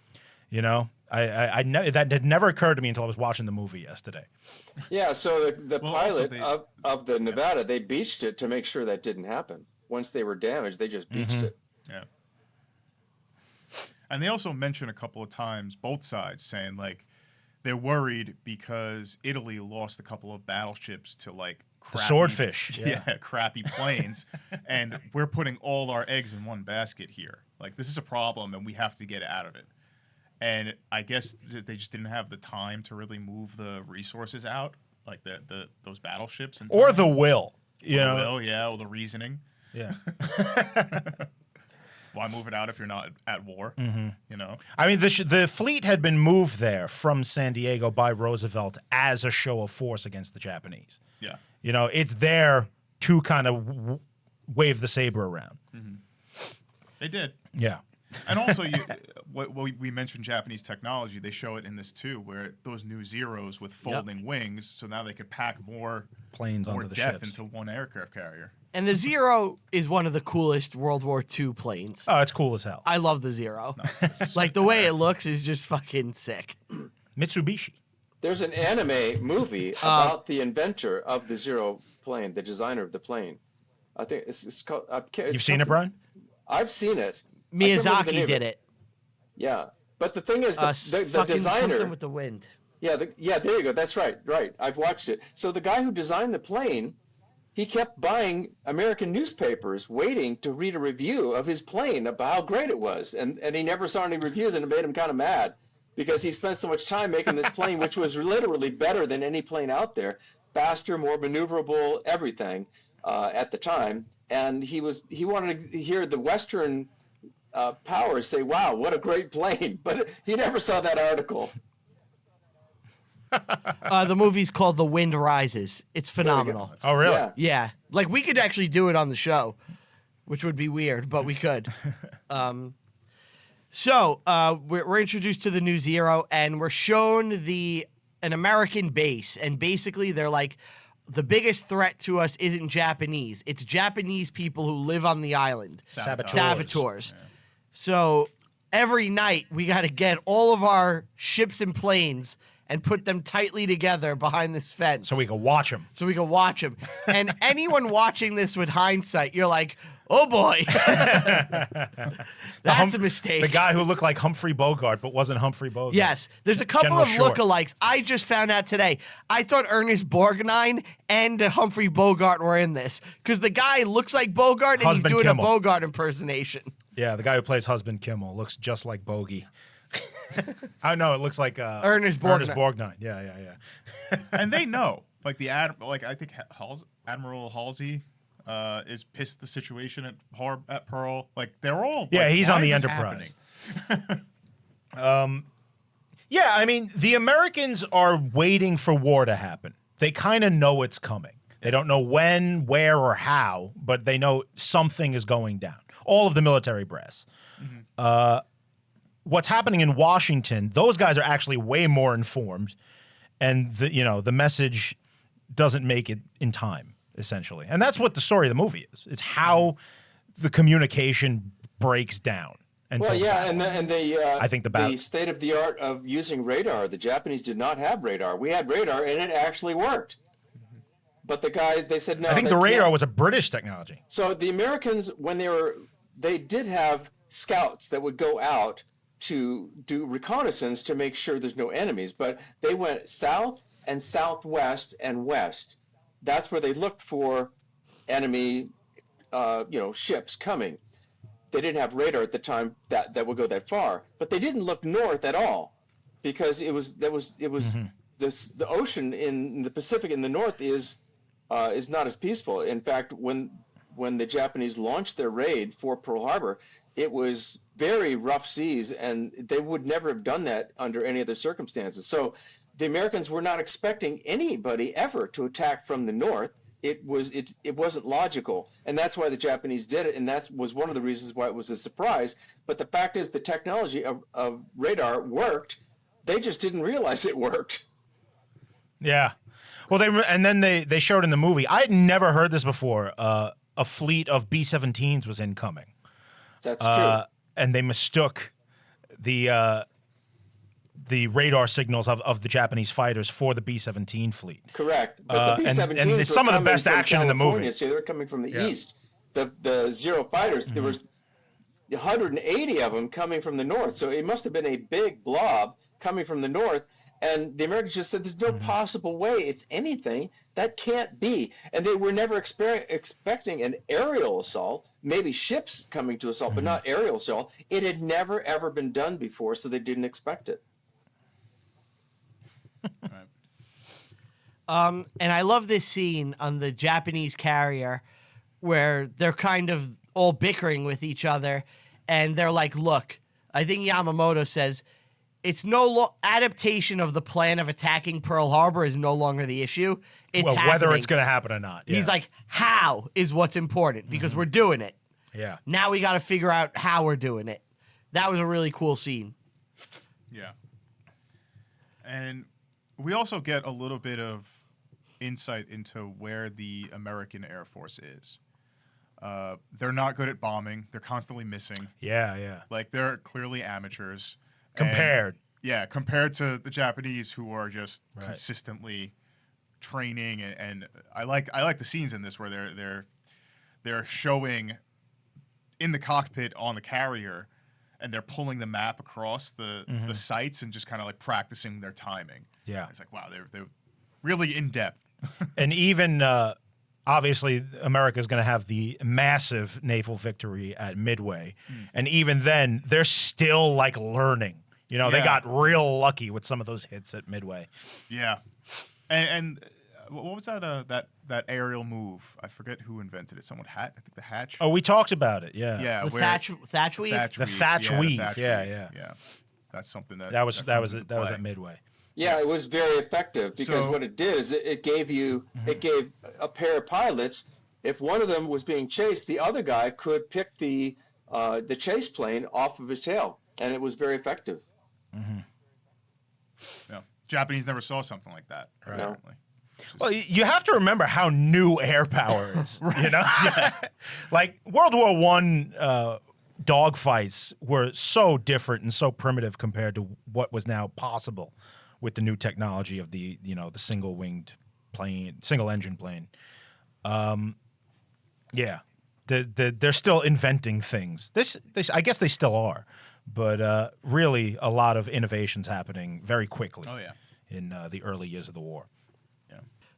You know, that had never occurred to me until I was watching the movie yesterday. Yeah, so the pilot of the Nevada, they beached it to make sure that didn't happen. Once they were damaged, they just beached it. Yeah. And they also mention a couple of times, both sides, saying, like, they're worried because Italy lost a couple of battleships to, like, crappy, swordfish. Yeah, crappy planes. And we're putting all our eggs in one basket here. Like, this is a problem, and we have to get out of it. And I guess they just didn't have the time to really move the resources out, like those battleships. Or the will. You know? Or the reasoning. Yeah. Why move it out if you're not at war? You know, I mean, the fleet had been moved there from San Diego by Roosevelt as a show of force against the Japanese. Yeah, you know, it's there to kind of wave the saber around. They did. Yeah, and also we mentioned Japanese technology. They show it in this too, where those new Zeros with folding wings, so now they could pack more planes onto the ships into one aircraft carrier. And the Zero is one of the coolest World War II planes. Oh, it's cool as hell. I love the Zero. Nice. Like, the way it looks is just fucking sick. Mitsubishi. There's an anime movie about the inventor of the Zero plane, the designer of the plane. I think it's called. You've seen it, Brian? I've seen it. I can't remember the Miyazaki name of did it. Yeah, but the thing is, the Fucking designer. something with the wind. Yeah, there you go. That's right. Right. I've watched it. So the guy who designed the plane, he kept buying American newspapers, waiting to read a review of his plane about how great it was, and he never saw any reviews, and it made him kind of mad because he spent so much time making this plane, which was literally better than any plane out there, faster, more maneuverable, everything at the time, and he wanted to hear the Western powers say, "Wow, what a great plane," but he never saw that article. The movie's called The Wind Rises. It's phenomenal. Oh, really? Yeah. Yeah. Like, we could actually do it on the show, which would be weird, but we could. So we're introduced to the New Zero, and we're shown an American base. And basically, they're like, the biggest threat to us isn't Japanese. It's Japanese people who live on the island. Saboteurs. Yeah. So every night, we got to get all of our ships and planes and put them tightly together behind this fence. So we can watch them. And anyone watching this with hindsight, you're like, oh boy. That's a mistake. The guy who looked like Humphrey Bogart but wasn't Humphrey Bogart. Yes. There's a couple General of Short. lookalikes. I just found out today. I thought Ernest Borgnine and Humphrey Bogart were in this because the guy looks like Bogart and Husband he's doing Kimmel. a Bogart impersonation. Yeah, the guy who plays Husband Kimmel looks just like Bogey. I know it looks like Ernest Borgnine. Yeah. And they know, like I think Admiral Halsey is pissed at the situation at Pearl. Like they're all he's why on the is this Enterprise. happening? Yeah, I mean, the Americans are waiting for war to happen. They kind of know it's coming. They don't know when, where, or how, but they know something is going down. All of the military brass. What's happening in Washington, those guys are actually way more informed, and the message doesn't make it in time, essentially. And that's what the story of the movie is. It's how the communication breaks down. I think the state of the art of using radar. The Japanese did not have radar. We had radar, and it actually worked. But the guys, they said no. I think the radar was a British technology. So the Americans, when they did have scouts that would go out to do reconnaissance to make sure there's no enemies, but they went south and southwest and west. That's where they looked for enemy, ships coming. They didn't have radar at the time that would go that far, but they didn't look north at all because the ocean in the Pacific in the north is not as peaceful. In fact, when the Japanese launched their raid for Pearl Harbor, it was very rough seas, and they would never have done that under any other circumstances. So the Americans were not expecting anybody ever to attack from the north. It wasn't logical, and that's why the Japanese did it, and that was one of the reasons why it was a surprise. But the fact is, the technology of radar worked. They just didn't realize it worked. Yeah. Well, they showed in the movie. I had never heard this before. A fleet of B-17s was incoming. That's true. And they mistook the radar signals of the Japanese fighters for the B-17 fleet. Correct. But the B-17s and it's some of the best action in the movie. California, so they were coming from the east. The Zero fighters, there was 180 of them coming from the north. So it must have been a big blob coming from the north. And the Americans just said, there's no possible way it's anything. That can't be. And they were never expecting an aerial assault, maybe ships coming to assault, but not aerial assault. It had never, ever been done before, so they didn't expect it. And I love this scene on the Japanese carrier where they're kind of all bickering with each other. And they're like, look, I think Yamamoto says, it's adaptation of the plan of attacking Pearl Harbor is no longer the issue. It's happening. Whether it's going to happen or not. Yeah. He's like, how is what's important because we're doing it. Yeah. Now we got to figure out how we're doing it. That was a really cool scene. Yeah. And we also get a little bit of insight into where the American Air Force is. They're not good at bombing. They're constantly missing. Yeah. Like, they're clearly amateurs. Compared to the Japanese, who are just consistently training, and I like the scenes in this where they're showing in the cockpit on the carrier, and they're pulling the map across the sites and just kind of like practicing their timing. Yeah. It's like, wow, they're really in depth. And even obviously, America is going to have the massive naval victory at Midway, and even then, they're still like learning. You know, they got real lucky with some of those hits at Midway. Yeah, and what was that aerial move? I forget who invented it. Someone I think the hatch. Oh, we talked about it. Yeah. Yeah, The where- thatch weave. The thatch weave. Yeah, yeah. yeah. That's something That was comes into play. at Midway. Yeah, it was very effective because So- what it did is it gave a pair of pilots. If one of them was being chased, the other guy could pick the chase plane off of his tail, and it was very effective. Yeah, Japanese never saw something like that. Right. Apparently. Well, you have to remember how new air power is. You know, like World War I dogfights were so different and so primitive compared to what was now possible with the new technology of the single engine plane. Yeah, they're still inventing things. This I guess they still are, but really a lot of innovations happening very quickly. Oh yeah. In the early years of the war.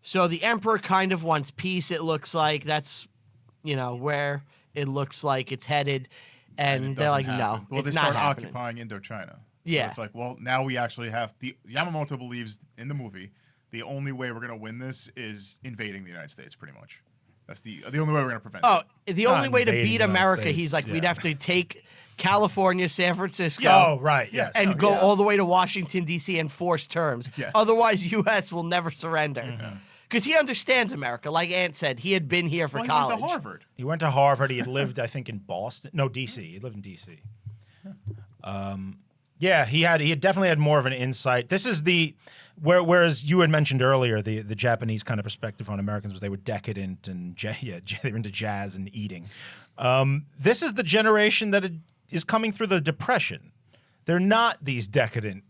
So the emperor kind of wants peace. It looks like that's, where it looks like it's headed, and it they're doesn't like, happen. no, Well, it's they not start happening. occupying Indochina. So Yeah. it's like, well, now we actually have Yamamoto believes in the movie the only way we're gonna win this is invading the United States. Pretty much, that's the only way we're gonna prevent. Oh, it. the only way to invading beat the United America, States. he's like, we'd Yeah. have to take California, San Francisco. Oh, right. Yes. And go all the way to Washington, D.C. and force terms. Yeah. Otherwise, U.S. will never surrender. Because he understands America. Like Ant said, he had been here for Well, he college. went to Harvard. He went to Harvard. He had lived, I think, in Boston. No, D.C. He lived in D.C. Yeah, he had definitely had more of an insight. This is whereas you had mentioned earlier the Japanese kind of perspective on Americans was they were decadent and they were into jazz and eating. This is the generation that is coming through the Depression. They're not these decadent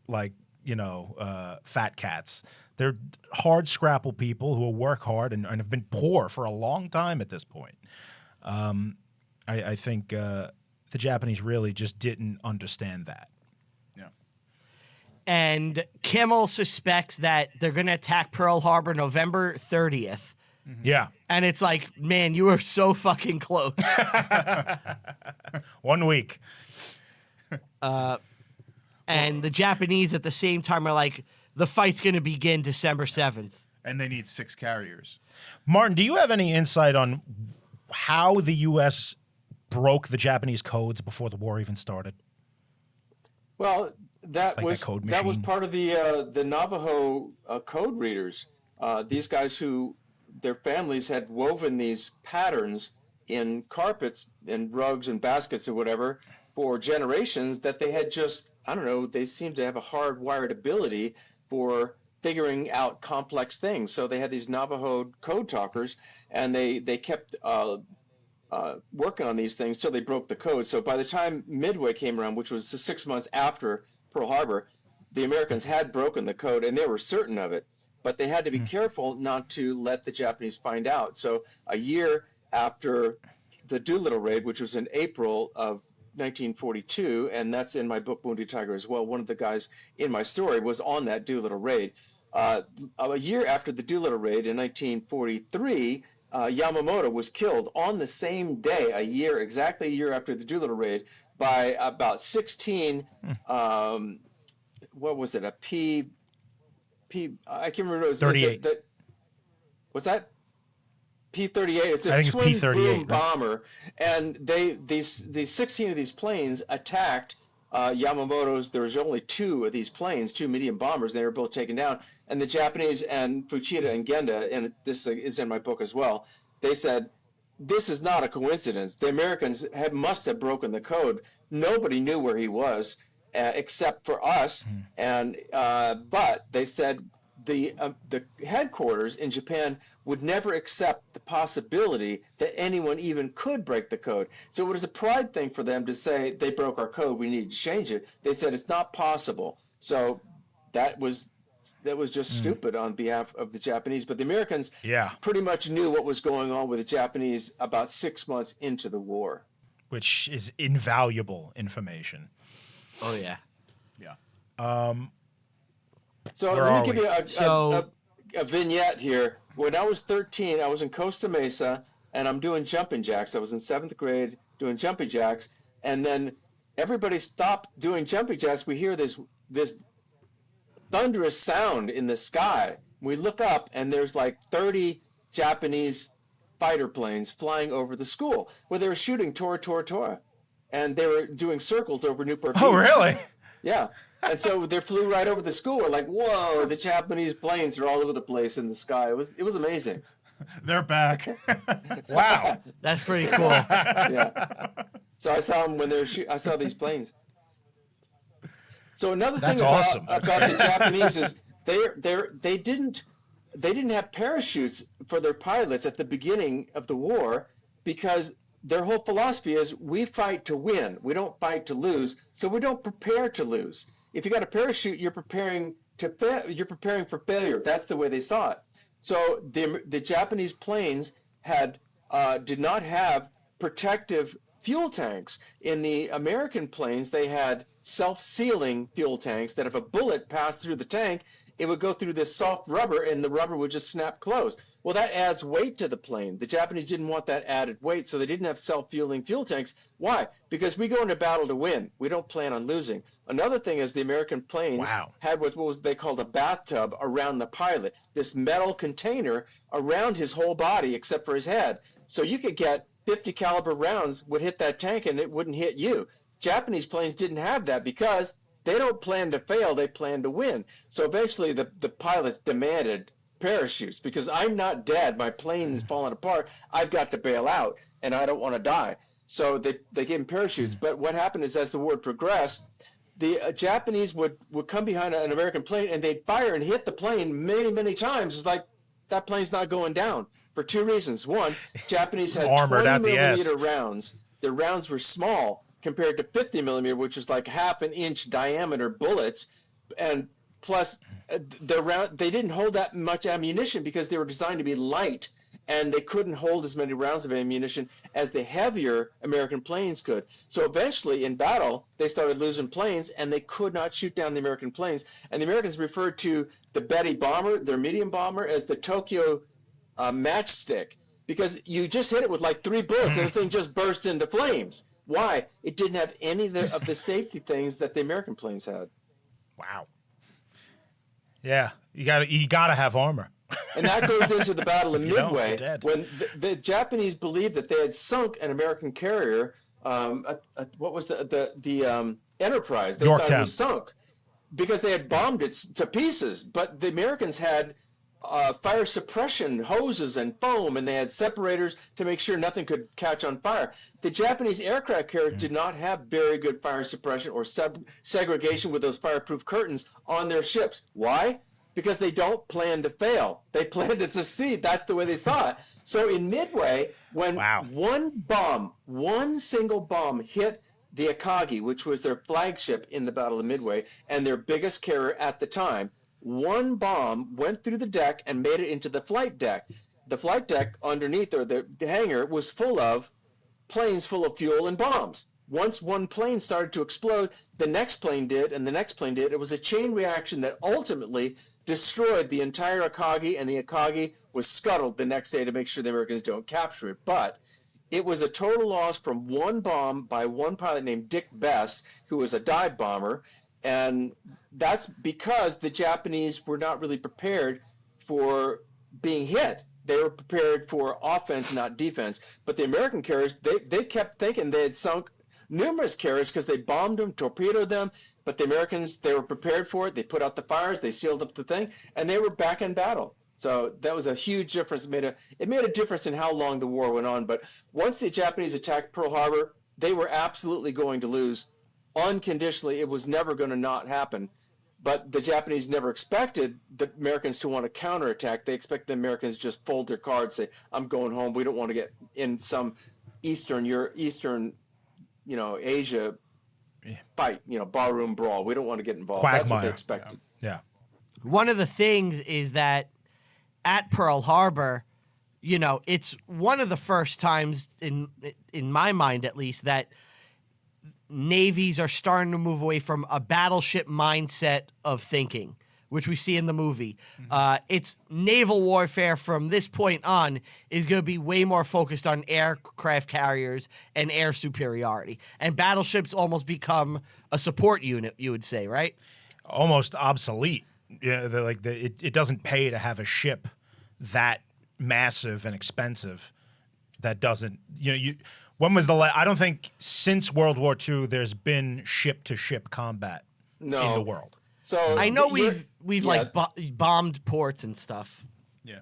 fat cats. They're hard scrapple people who will work hard and have been poor for a long time at this point. I think the Japanese really just didn't understand that. Yeah. And Kimmel suspects that they're going to attack Pearl Harbor November 30th. Yeah. And it's like, man, you were so fucking close. 1 week. And the Japanese at the same time are like, the fight's going to begin December 7th. And they need 6 carriers. Martin, do you have any insight on how the U.S. broke the Japanese codes before the war even started? Well, that Like a was code that was machine? part of the Navajo code readers. These guys who their families had woven these patterns in carpets and rugs and baskets or whatever for generations that they had just, I don't know, they seemed to have a hardwired ability for figuring out complex things. So they had these Navajo code talkers, and they kept working on these things till they broke the code. So by the time Midway came around, which was 6 months after Pearl Harbor, the Americans had broken the code, and they were certain of it. But they had to be careful not to let the Japanese find out. So a year after the Doolittle raid, which was in April of 1942, and that's in my book Wounded Tiger as well. One of the guys in my story was on that Doolittle raid. A year after the Doolittle raid in 1943, Yamamoto was killed on the same day, exactly a year after the Doolittle raid, by about 16. What was it? A P. I can't remember. It was 38. What's that? P-38. It's I a think it's twin P-38, boom right? bomber, and these 16 of these planes attacked Yamamoto's. There was only 2 of these planes, 2 medium bombers. And they were both taken down, and the Japanese and Fuchida and Genda, and this is in my book as well. They said, "This is not a coincidence. The Americans must have broken the code. Nobody knew where he was except for us." And but they said the headquarters in Japan would never accept the possibility that anyone even could break the code. So it was a pride thing for them to say they broke our code. We need to change it. They said it's not possible. So that was just stupid on behalf of the Japanese. But the Americans Yeah. pretty much knew what was going on with the Japanese about 6 months into the war. Which is invaluable information. Oh yeah. Yeah. So Where let are me give we? you a vignette here. When I was 13, I was in Costa Mesa, and I'm doing jumping jacks. I was in 7th grade doing jumping jacks, and then everybody stopped doing jumping jacks. We hear this thunderous sound in the sky. We look up, and there's like 30 Japanese fighter planes flying over the school where they were shooting Tora Tora Tora, and they were doing circles over Newport Beach. Oh, really? Yeah. And so they flew right over the school. We're like, whoa, the Japanese planes are all over the place in the sky. It was amazing. They're back. Wow. That's pretty cool. Yeah. So I saw them when they were I saw these planes. So another thing That's about, awesome. about the Japanese is they didn't have parachutes for their pilots at the beginning of the war because their whole philosophy is we fight to win. We don't fight to lose. So we don't prepare to lose. If you got a parachute, you're preparing for failure. That's the way they saw it. So the Japanese planes did not have protective fuel tanks. In the American planes, they had self-sealing fuel tanks that if a bullet passed through the tank, it would go through this soft rubber and the rubber would just snap closed. Well, that adds weight to the plane. The Japanese didn't want that added weight, so they didn't have self-fueling fuel tanks. Why? Because we go into battle to win. We don't plan on losing. Another thing is the American planes had what was they called a bathtub around the pilot, this metal container around his whole body except for his head. So you could get 50 caliber rounds would hit that tank and it wouldn't hit you. Japanese planes didn't have that because they don't plan to fail, they plan to win. So eventually the pilots demanded parachutes because I'm not dead, my plane is falling apart, I've got to bail out and I don't want to die. So they gave him parachutes. But what happened is as the war progressed, the Japanese would come behind an American plane and they'd fire and hit the plane many, many times. It's like that plane's not going down for two reasons. One, Japanese had 20-millimeter rounds. Their rounds were small compared to 50 millimeter, which is like half an inch diameter bullets. And plus, they didn't hold that much ammunition because they were designed to be light, and they couldn't hold as many rounds of ammunition as the heavier American planes could. So eventually, in battle, they started losing planes, and they could not shoot down the American planes. And the Americans referred to the Betty bomber, their medium bomber, as the Tokyo matchstick, because you just hit it with like 3 bullets, and the thing just burst into flames. Why? It didn't have any of the safety things that the American planes had. Wow. Yeah, you gotta have armor. And that goes into the Battle of Midway, dead. when the Japanese believed that they had sunk an American carrier. What was the Enterprise? They thought it was sunk because they had bombed it to pieces. But the Americans had fire suppression hoses and foam, and they had separators to make sure nothing could catch on fire. The Japanese aircraft carrier did not have very good fire suppression or segregation with those fireproof curtains on their ships. Why? Because they don't plan to fail. They plan to succeed. That's the way they saw it. So in Midway, when one single bomb hit the Akagi, which was their flagship in the Battle of Midway and their biggest carrier at the time, one bomb went through the deck and made it into the flight deck. The flight deck underneath, or the hangar, was full of planes full of fuel and bombs. Once one plane started to explode, the next plane did, and the next plane did. It was a chain reaction that ultimately destroyed the entire Akagi, and the Akagi was scuttled the next day to make sure the Americans don't capture it. But it was a total loss from one bomb by one pilot named Dick Best, who was a dive bomber, and that's because the Japanese were not really prepared for being hit. They were prepared for offense, not defense. But the American carriers, they kept thinking they had sunk numerous carriers because they bombed them, torpedoed them. But the Americans, they were prepared for it. They put out the fires, they sealed up the thing, and they were back in battle. So that was a huge difference. It made a difference in how long the war went on. But once the Japanese attacked Pearl Harbor, they were absolutely going to lose unconditionally. It was never going to not happen. But the Japanese never expected the Americans to want to counterattack. They expected the Americans to just fold their cards, say, "I'm going home. We don't want to get in some Eastern, Asia fight, barroom brawl. We don't want to get involved." Quagmire. That's what they expected. Yeah. one of the things is that at Pearl Harbor, it's one of the first times in my mind, at least, that navies are starting to move away from a battleship mindset of thinking, which we see in the movie. It's naval warfare from this point on is going to be way more focused on aircraft carriers and air superiority. And battleships almost become a support unit, you would say, right? Almost obsolete. Yeah, it doesn't pay to have a ship that massive and expensive that doesn't, when was the I don't think since World War II there's been ship-to-ship combat in the world. So I know we've bombed ports and stuff. Yeah.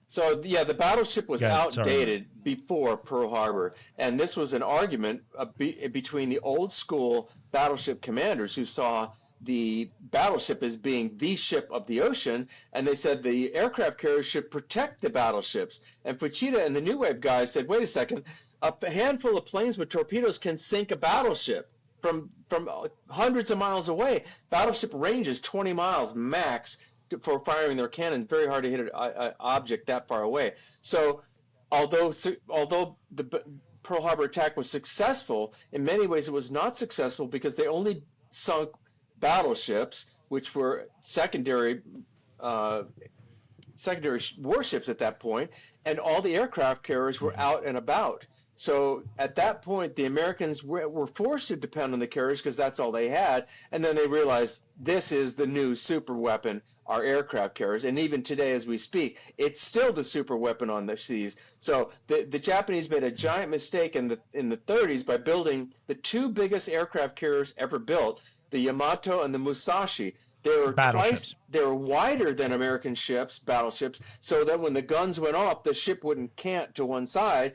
So the battleship was outdated before Pearl Harbor, and this was an argument between the old school battleship commanders who saw the battleship as being the ship of the ocean, and they said the aircraft carriers should protect the battleships. And Fuchida and the New Wave guys said, wait a second, a handful of planes with torpedoes can sink a battleship from hundreds of miles away. Battleship range is 20 miles max for firing their cannons. Very hard to hit an object that far away. So although the Pearl Harbor attack was successful, in many ways it was not successful because they only sunk battleships, which were secondary warships at that point, and all the aircraft carriers were out and about. So at that point, the Americans were forced to depend on the carriers because that's all they had. And then they realized this is the new super weapon, our aircraft carriers. And even today, as we speak, it's still the super weapon on the seas. So the Japanese made a giant mistake in the 30s by building the two biggest aircraft carriers ever built, the Yamato and the Musashi. They were wider than American battleships, so that when the guns went off, the ship wouldn't cant to one side,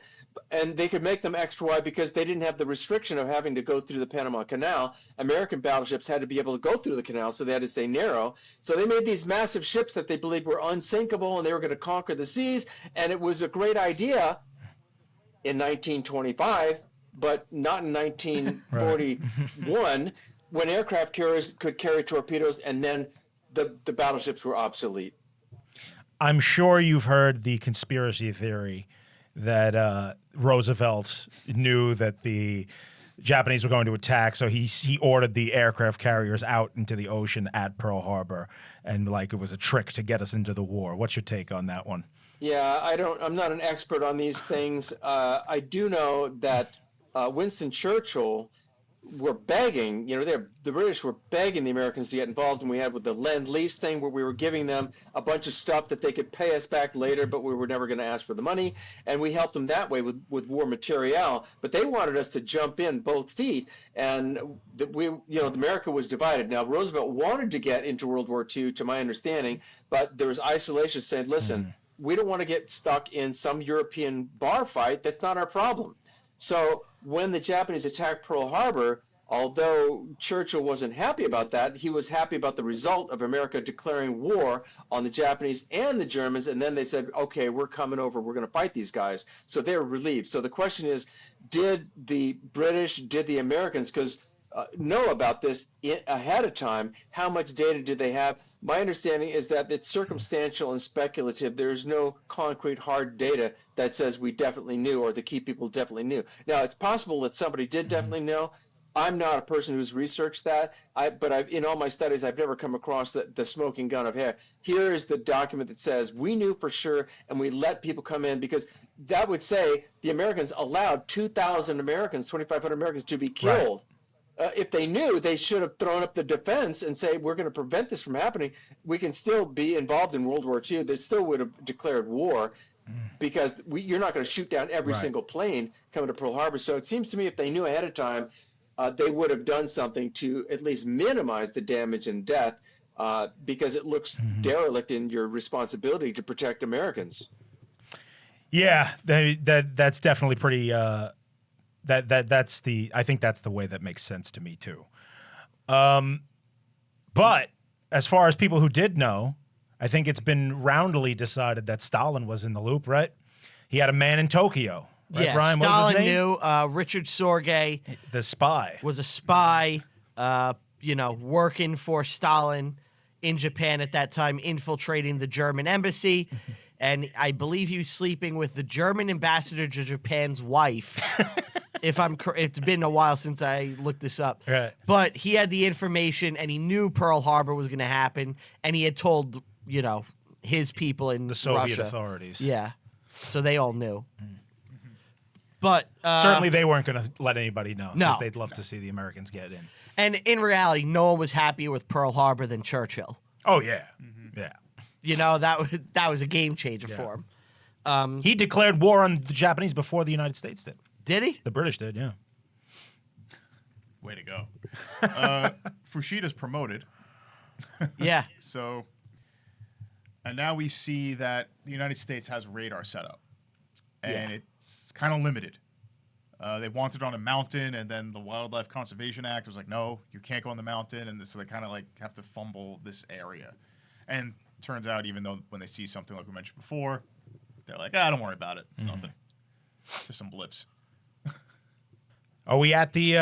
and they could make them extra wide because they didn't have the restriction of having to go through the Panama Canal. American battleships had to be able to go through the canal, so they had to stay narrow. So they made these massive ships that they believed were unsinkable, and they were going to conquer the seas, and it was a great idea in 1925, but not in 1941. When aircraft carriers could carry torpedoes, and then the battleships were obsolete. I'm sure you've heard the conspiracy theory that Roosevelt knew that the Japanese were going to attack, so he ordered the aircraft carriers out into the ocean at Pearl Harbor, and it was a trick to get us into the war. What's your take on that one? Yeah, I'm not an expert on these things. I do know that Winston Churchill were begging, the British were begging the Americans to get involved, and we had with the Lend-Lease thing where we were giving them a bunch of stuff that they could pay us back later, but we were never going to ask for the money, and we helped them that way with war material. But they wanted us to jump in both feet, and America was divided. Now, Roosevelt wanted to get into World War II, to my understanding, but there was isolation saying, listen, we don't want to get stuck in some European bar fight. That's not our problem. So when the Japanese attacked Pearl Harbor, although Churchill wasn't happy about that, he was happy about the result of America declaring war on the Japanese and the Germans, and then they said, okay, we're coming over, we're going to fight these guys. So they were relieved. So the question is, did the British, did the Americans, know about this ahead of time? How much data did they have? My understanding is that it's circumstantial and speculative. There's no concrete hard data that says we definitely knew or the key people definitely knew. Now, it's possible that somebody did definitely know. I'm not a person who's researched that, but in all my studies, I've never come across the smoking gun of, hey, here is the document that says we knew for sure and we let people come in, because that would say the Americans allowed 2,000 Americans, 2,500 Americans to be killed. Right. If they knew, they should have thrown up the defense and say, we're going to prevent this from happening. We can still be involved in World War II. They still would have declared war because you're not going to shoot down every single plane coming to Pearl Harbor. So it seems to me if they knew ahead of time, they would have done something to at least minimize the damage and death because it looks derelict in your responsibility to protect Americans. Yeah, that's definitely pretty... I think that's the way that makes sense to me too. But as far as people who did know, I think it's been roundly decided that Stalin was in the loop, right? He had a man in Tokyo, right, yeah, Brian? Stalin what was his name? knew. Richard Sorge, the spy, was a spy, working for Stalin in Japan at that time, infiltrating the German embassy. And I believe he was sleeping with the German ambassador to Japan's wife. It's been a while since I looked this up. Right. But he had the information, and he knew Pearl Harbor was going to happen, and he had told, his people in The Soviet Russia. authorities. Yeah. So they all knew. But Certainly they weren't going to let anybody know. No. Because they'd love to see the Americans get in. And in reality, no one was happier with Pearl Harbor than Churchill. Oh, yeah. Yeah. That was a game changer for him. He declared war on the Japanese before the United States did. Did he? The British did, yeah. Way to go. Fushida's promoted. Yeah. So, and now we see that the United States has radar set up. And it's kind of limited. They wanted it on a mountain, and then the Wildlife Conservation Act was like, no, you can't go on the mountain. And so they kind of like have to fumble this area. And turns out, even though when they see something like we mentioned before, they're like, don't worry about it. It's nothing. It's just some blips. Are we at the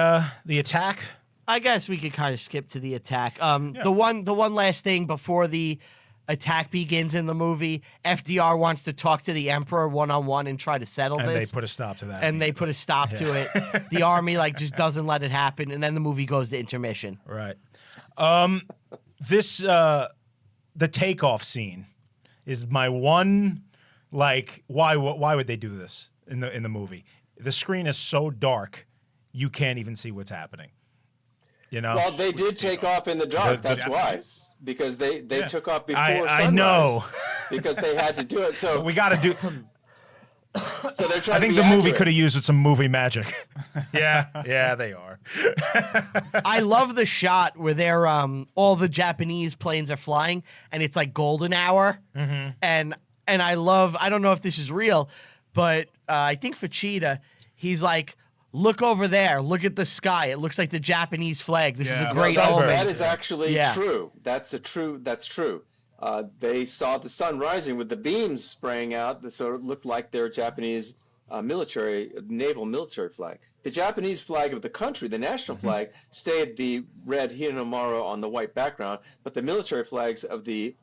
attack? I guess we could kind of skip to the attack. The one last thing before the attack begins in the movie, FDR wants to talk to the Emperor one-on-one and try to settle And this. they put a stop to that. And they put a stop to it. The army just doesn't let it happen, and then the movie goes to intermission. Right. The takeoff scene is my one, why would they do this in the movie? The screen is so dark, you can't even see what's happening. Well, they did take off in the dark. That's why. Japanese? Because they took off before sunrise. I know. Because they had to do it. So But we got to do. So they're trying I think to the be movie accurate. could have used some movie magic. Yeah, they are. I love the shot where they're all the Japanese planes are flying, and it's like golden hour. Mm-hmm. And I don't know if this is real, but I think Fachida, he's like, look over there. Look at the sky. It looks like the Japanese flag. This is a great No, omen. that is actually Yeah. true. That's true. They saw the sun rising with the beams spraying out, so it looked like their Japanese naval military flag. The Japanese flag of the country, the national flag, stayed the red Hinamaru on the white background, but the military flags of the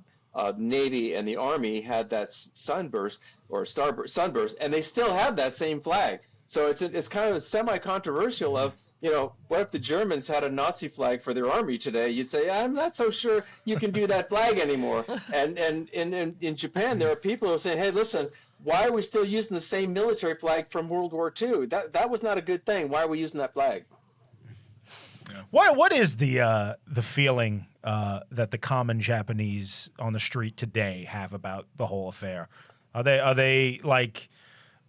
Navy and the Army had that sunburst, and they still have that same flag. So it's kind of semi-controversial of, what if the Germans had a Nazi flag for their army today? You'd say, I'm not so sure you can do that flag anymore. And in Japan, there are people who are saying, hey, listen, why are we still using the same military flag from World War II? That was not a good thing. Why are we using that flag? What is the feeling that the common Japanese on the street today have about the whole affair? Are they like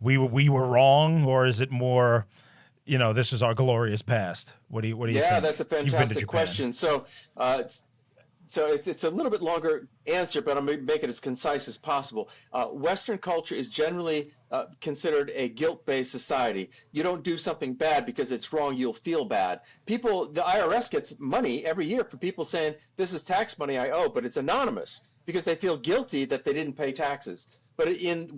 we were wrong, or is it more, this is our glorious past? What do you think? Yeah, that's a You've been to fantastic Japan. question. So it's a little bit longer answer, but I'm going to make it as concise as possible. Western culture is generally considered a guilt-based society. You don't do something bad because it's wrong, you'll feel bad. The IRS gets money every year for people saying, this is tax money I owe, but it's anonymous because they feel guilty that they didn't pay taxes. But in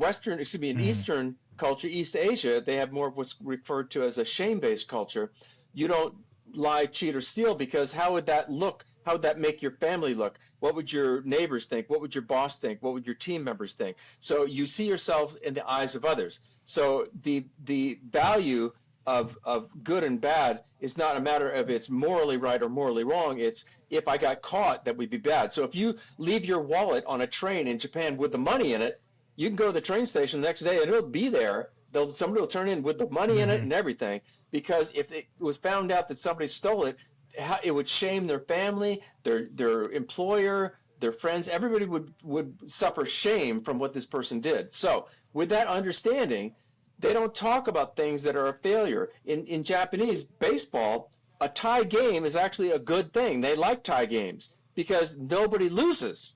Eastern culture, East Asia, they have more of what's referred to as a shame-based culture. You don't lie, cheat, or steal because how would that look? How would that make your family look? What would your neighbors think? What would your boss think? What would your team members think? So you see yourself in the eyes of others. So the value of good and bad is not a matter of it's morally right or morally wrong. It's if I got caught, that would be bad. So if you leave your wallet on a train in Japan with the money in it, you can go to the train station the next day and it'll be there. Somebody will turn in with the money in it and everything. Because if it was found out that somebody stole it, it would shame their family, their employer, their friends. Everybody would suffer shame from what this person did. So with that understanding, they don't talk about things that are a failure. In Japanese baseball, a tie game is actually a good thing. They like tie games because nobody loses.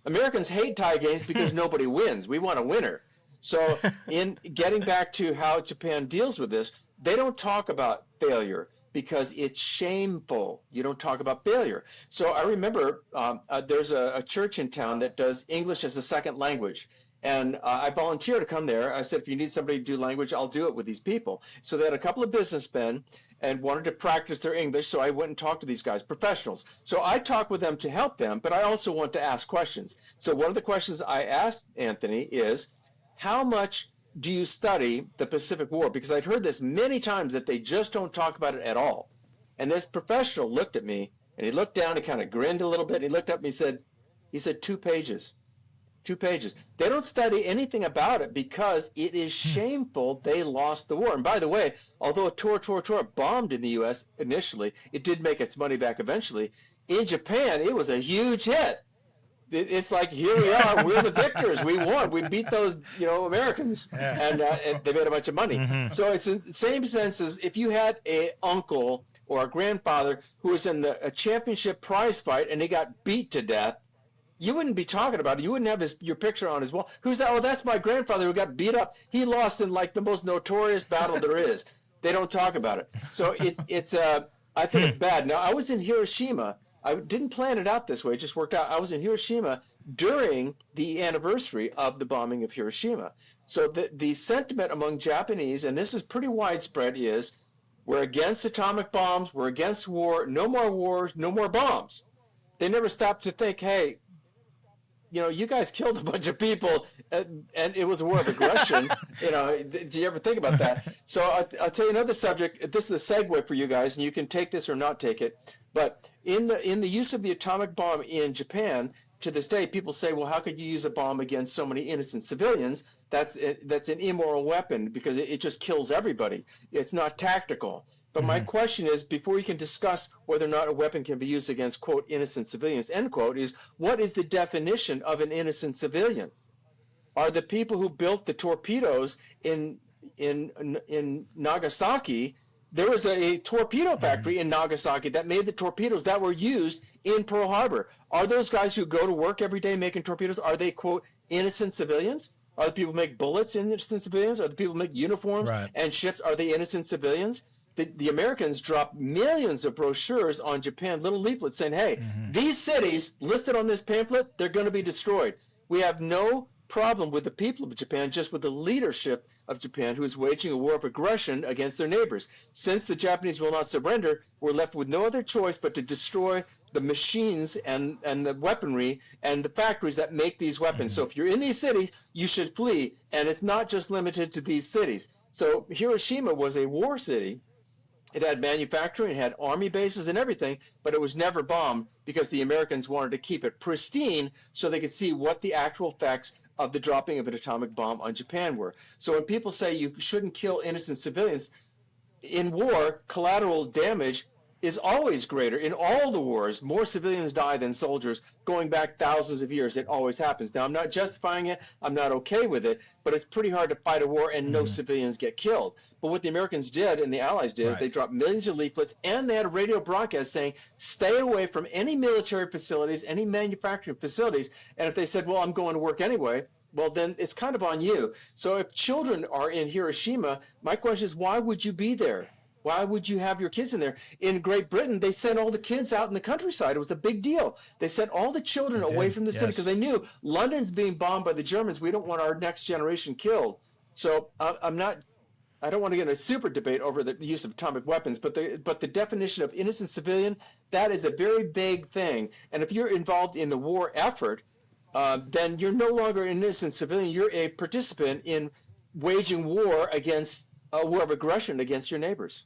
Americans hate tie games because nobody wins. We want a winner. So in getting back to how Japan deals with this, they don't talk about failure because it's shameful. You don't talk about failure. So I remember there's a church in town that does English as a second language. And I volunteered to come there. I said, if you need somebody to do language, I'll do it with these people. So they had a couple of businessmen and wanted to practice their English. So I went and talked to these guys, professionals. So I talked with them to help them, but I also want to ask questions. So one of the questions I asked Anthony is, how much do you study the Pacific War? Because I'd heard this many times that they just don't talk about it at all. And this professional looked at me and he looked down and kind of grinned a little bit. And he looked up and he said 2 pages. 2 pages. They don't study anything about it because it is shameful they lost the war. And by the way, although Tora Tora Tora bombed in the U.S. initially, it did make its money back eventually. In Japan, it was a huge hit. It's like, here we are, we're the victors, we won, we beat those Americans, and they made a bunch of money. So it's in the same sense as if you had a uncle or a grandfather who was in a championship prize fight and he got beat to death. You wouldn't be talking about it. You wouldn't have your picture on his wall. Who's that? Oh, that's my grandfather who got beat up. He lost in like the most notorious battle there is. They don't talk about it. So it's I think it's bad. Now, I was in Hiroshima. I didn't plan it out this way. It just worked out. I was in Hiroshima during the anniversary of the bombing of Hiroshima. So the sentiment among Japanese, and this is pretty widespread, is we're against atomic bombs. We're against war. No more wars. No more bombs. They never stopped to think, hey, you guys killed a bunch of people, and it was a war of aggression. Did you ever think about that? So I'll tell you another subject. This is a segue for you guys, and you can take this or not take it. But in the use of the atomic bomb in Japan, to this day, people say, well, how could you use a bomb against so many innocent civilians? That's an immoral weapon because it just kills everybody. It's not tactical. But my question is, before you can discuss whether or not a weapon can be used against, quote, innocent civilians, end quote, is what is the definition of an innocent civilian? Are the people who built the torpedoes in Nagasaki, there was a torpedo factory in Nagasaki that made the torpedoes that were used in Pearl Harbor. Are those guys who go to work every day making torpedoes, are they, quote, innocent civilians? Are the people who make bullets innocent civilians? Are the people who make uniforms and ships, are they innocent civilians? The Americans dropped millions of brochures on Japan, little leaflets saying, hey, these cities listed on this pamphlet, they're going to be destroyed. We have no problem with the people of Japan, just with the leadership of Japan who is waging a war of aggression against their neighbors. Since the Japanese will not surrender, we're left with no other choice but to destroy the machines and the weaponry and the factories that make these weapons. So if you're in these cities, you should flee. And it's not just limited to these cities. So Hiroshima was a war city. It had manufacturing, it had army bases and everything, but it was never bombed because the Americans wanted to keep it pristine so they could see what the actual effects of the dropping of an atomic bomb on Japan were. So when people say you shouldn't kill innocent civilians, in war, collateral damage is always greater. In all the wars, more civilians die than soldiers. Going back thousands of years, it always happens. Now, I'm not justifying it. I'm not okay with it. But it's pretty hard to fight a war and no civilians get killed. But what the Americans did and the Allies did is they dropped millions of leaflets, and they had a radio broadcast saying, stay away from any military facilities, any manufacturing facilities. And if they said, well, I'm going to work anyway, well, then it's kind of on you. So if children are in Hiroshima, my question is, why would you be there? Why would you have your kids in there? In Great Britain, they sent all the kids out in the countryside. It was a big deal. They sent all the children away from the city because they knew London's being bombed by the Germans. We don't want our next generation killed. So I don't want to get in a super debate over the use of atomic weapons, but the definition of innocent civilian, that is a very vague thing. And if you're involved in the war effort, then you're no longer an innocent civilian. You're a participant in waging war against a war of aggression against your neighbors.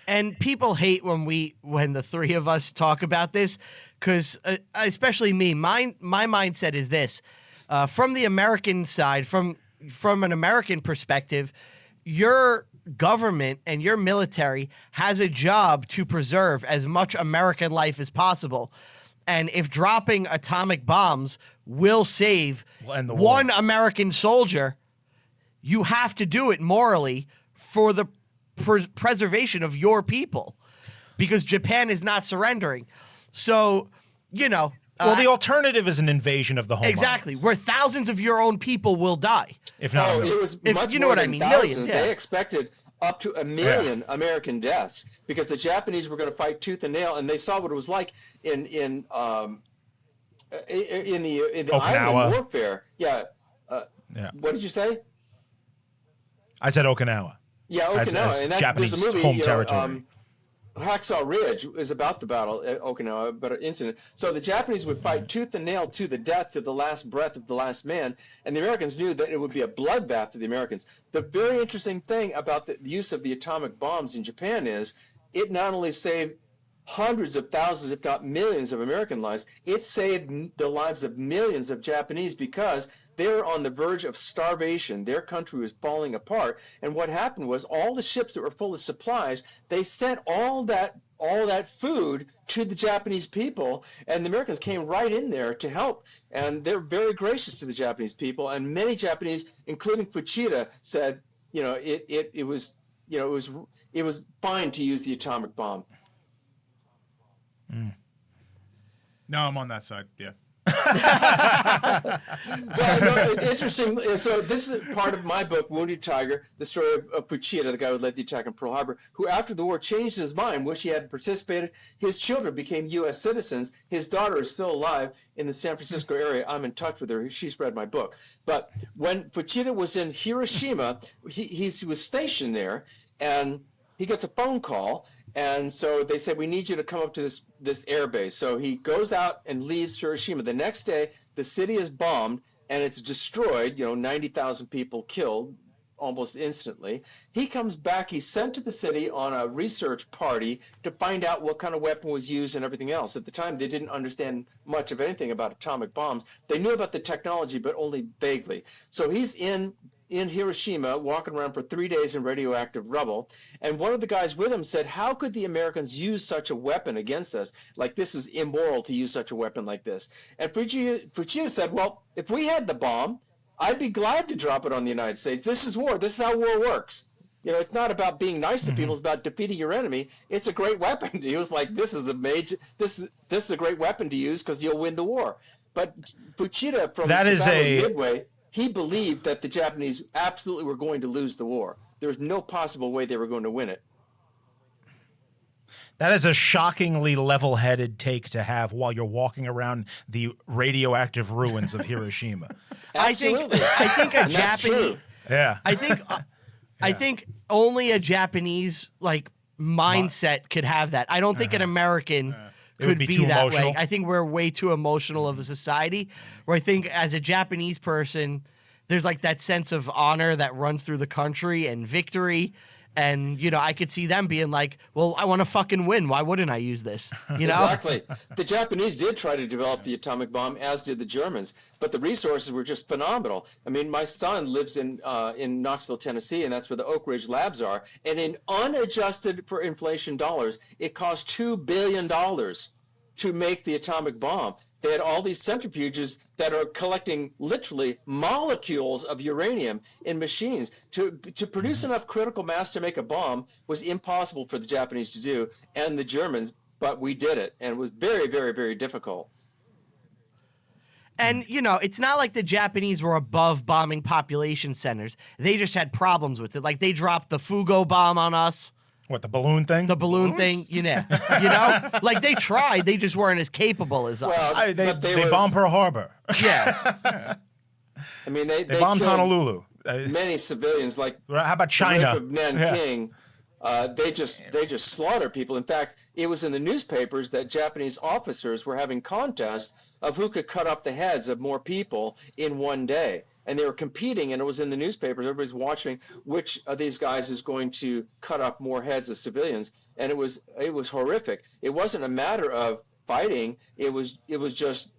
And people hate when the three of us talk about this, because especially me, my mindset is this: from the American side, from an American perspective, your government and your military has a job to preserve as much American life as possible. And if dropping atomic bombs will save one American soldier, you have to do it morally for the preservation of your people, because Japan is not surrendering. So, well, the alternative is an invasion of the homeland. Exactly, where thousands of your own people will die. If not, it was much more than thousands. They expected up to 1 million American deaths because the Japanese were going to fight tooth and nail, and they saw what it was like in in the Okinawa. island warfare. Yeah. Yeah. What did you say? I said Okinawa. Yeah, Okinawa. As and Japanese there's a movie, home territory. Hacksaw Ridge is about the battle at Okinawa, but an incident. So the Japanese would fight tooth and nail to the death, to the last breath of the last man, and the Americans knew that it would be a bloodbath to the Americans. The very interesting thing about the use of the atomic bombs in Japan is it not only saved hundreds of thousands, if not millions of American lives, it saved the lives of millions of Japanese because they were on the verge of starvation. Their country was falling apart. And what happened was all the ships that were full of supplies, they sent all that food to the Japanese people, and the Americans came right in there to help. And they're very gracious to the Japanese people. And many Japanese, including Fuchida, said, it was fine to use the atomic bomb. No, I'm on that side. Yeah. Well, interesting. So this is part of my book, Wounded Tiger, the story of Fuchida, the guy who led the attack on Pearl Harbor, who after the war changed his mind, wished he hadn't participated. His children became U.S. citizens. His daughter is still alive in the San Francisco area. I'm in touch with her. She's read my book. But when Fuchida was in Hiroshima, he was stationed there, and he gets a phone call. And so they said, we need you to come up to this air base. So he goes out and leaves Hiroshima. The next day, the city is bombed and it's destroyed, 90,000 people killed almost instantly. He comes back. He's sent to the city on a research party to find out what kind of weapon was used and everything else. At the time, they didn't understand much of anything about atomic bombs. They knew about the technology, but only vaguely. So he's in Hiroshima, walking around for 3 days in radioactive rubble. And one of the guys with him said, how could the Americans use such a weapon against us? Like, this is immoral to use such a weapon like this. And Fuchida said, well, if we had the bomb, I'd be glad to drop it on the United States. This is war. This is how war works. It's not about being nice to people. It's about defeating your enemy. It's a great weapon. He was like, this is a great weapon to use because you'll win the war. But Fuchida from the Battle of Midway, he believed that the Japanese absolutely were going to lose the war. There was no possible way they were going to win it. That is a shockingly level-headed take to have while you're walking around the radioactive ruins of Hiroshima. Absolutely. I think a Japanese. Yeah. I think only a Japanese mindset could have that. I don't think an American could be that emotional way. I think we're way too emotional of a society, where I think as a Japanese person, there's that sense of honor that runs through the country and victory. And, I could see them being like, well, I want to fucking win. Why wouldn't I use this? Exactly. The Japanese did try to develop the atomic bomb, as did the Germans, but the resources were just phenomenal. I mean, my son lives in Knoxville, Tennessee, and that's where the Oak Ridge labs are. And in unadjusted for inflation dollars, it cost $2 billion to make the atomic bomb. They had all these centrifuges that are collecting literally molecules of uranium in machines. To produce enough critical mass to make a bomb was impossible for the Japanese to do, and the Germans, but we did it, and it was very, very, very difficult. And, it's not like the Japanese were above bombing population centers. They just had problems with it. Like, they dropped the Fugo bomb on us. What, the balloon thing? The balloon thing, Like, they tried. They just weren't as capable as us. Well, they bombed Pearl Harbor. Yeah. I mean, they bombed Honolulu. Many civilians, like how about China? The rape of Nanking. Yeah. They just slaughter people. In fact, it was in the newspapers that Japanese officers were having contests of who could cut off the heads of more people in one day. And they were competing, and it was in the newspapers. Everybody's watching which of these guys is going to cut off more heads of civilians. And it was horrific. It wasn't a matter of fighting. It was just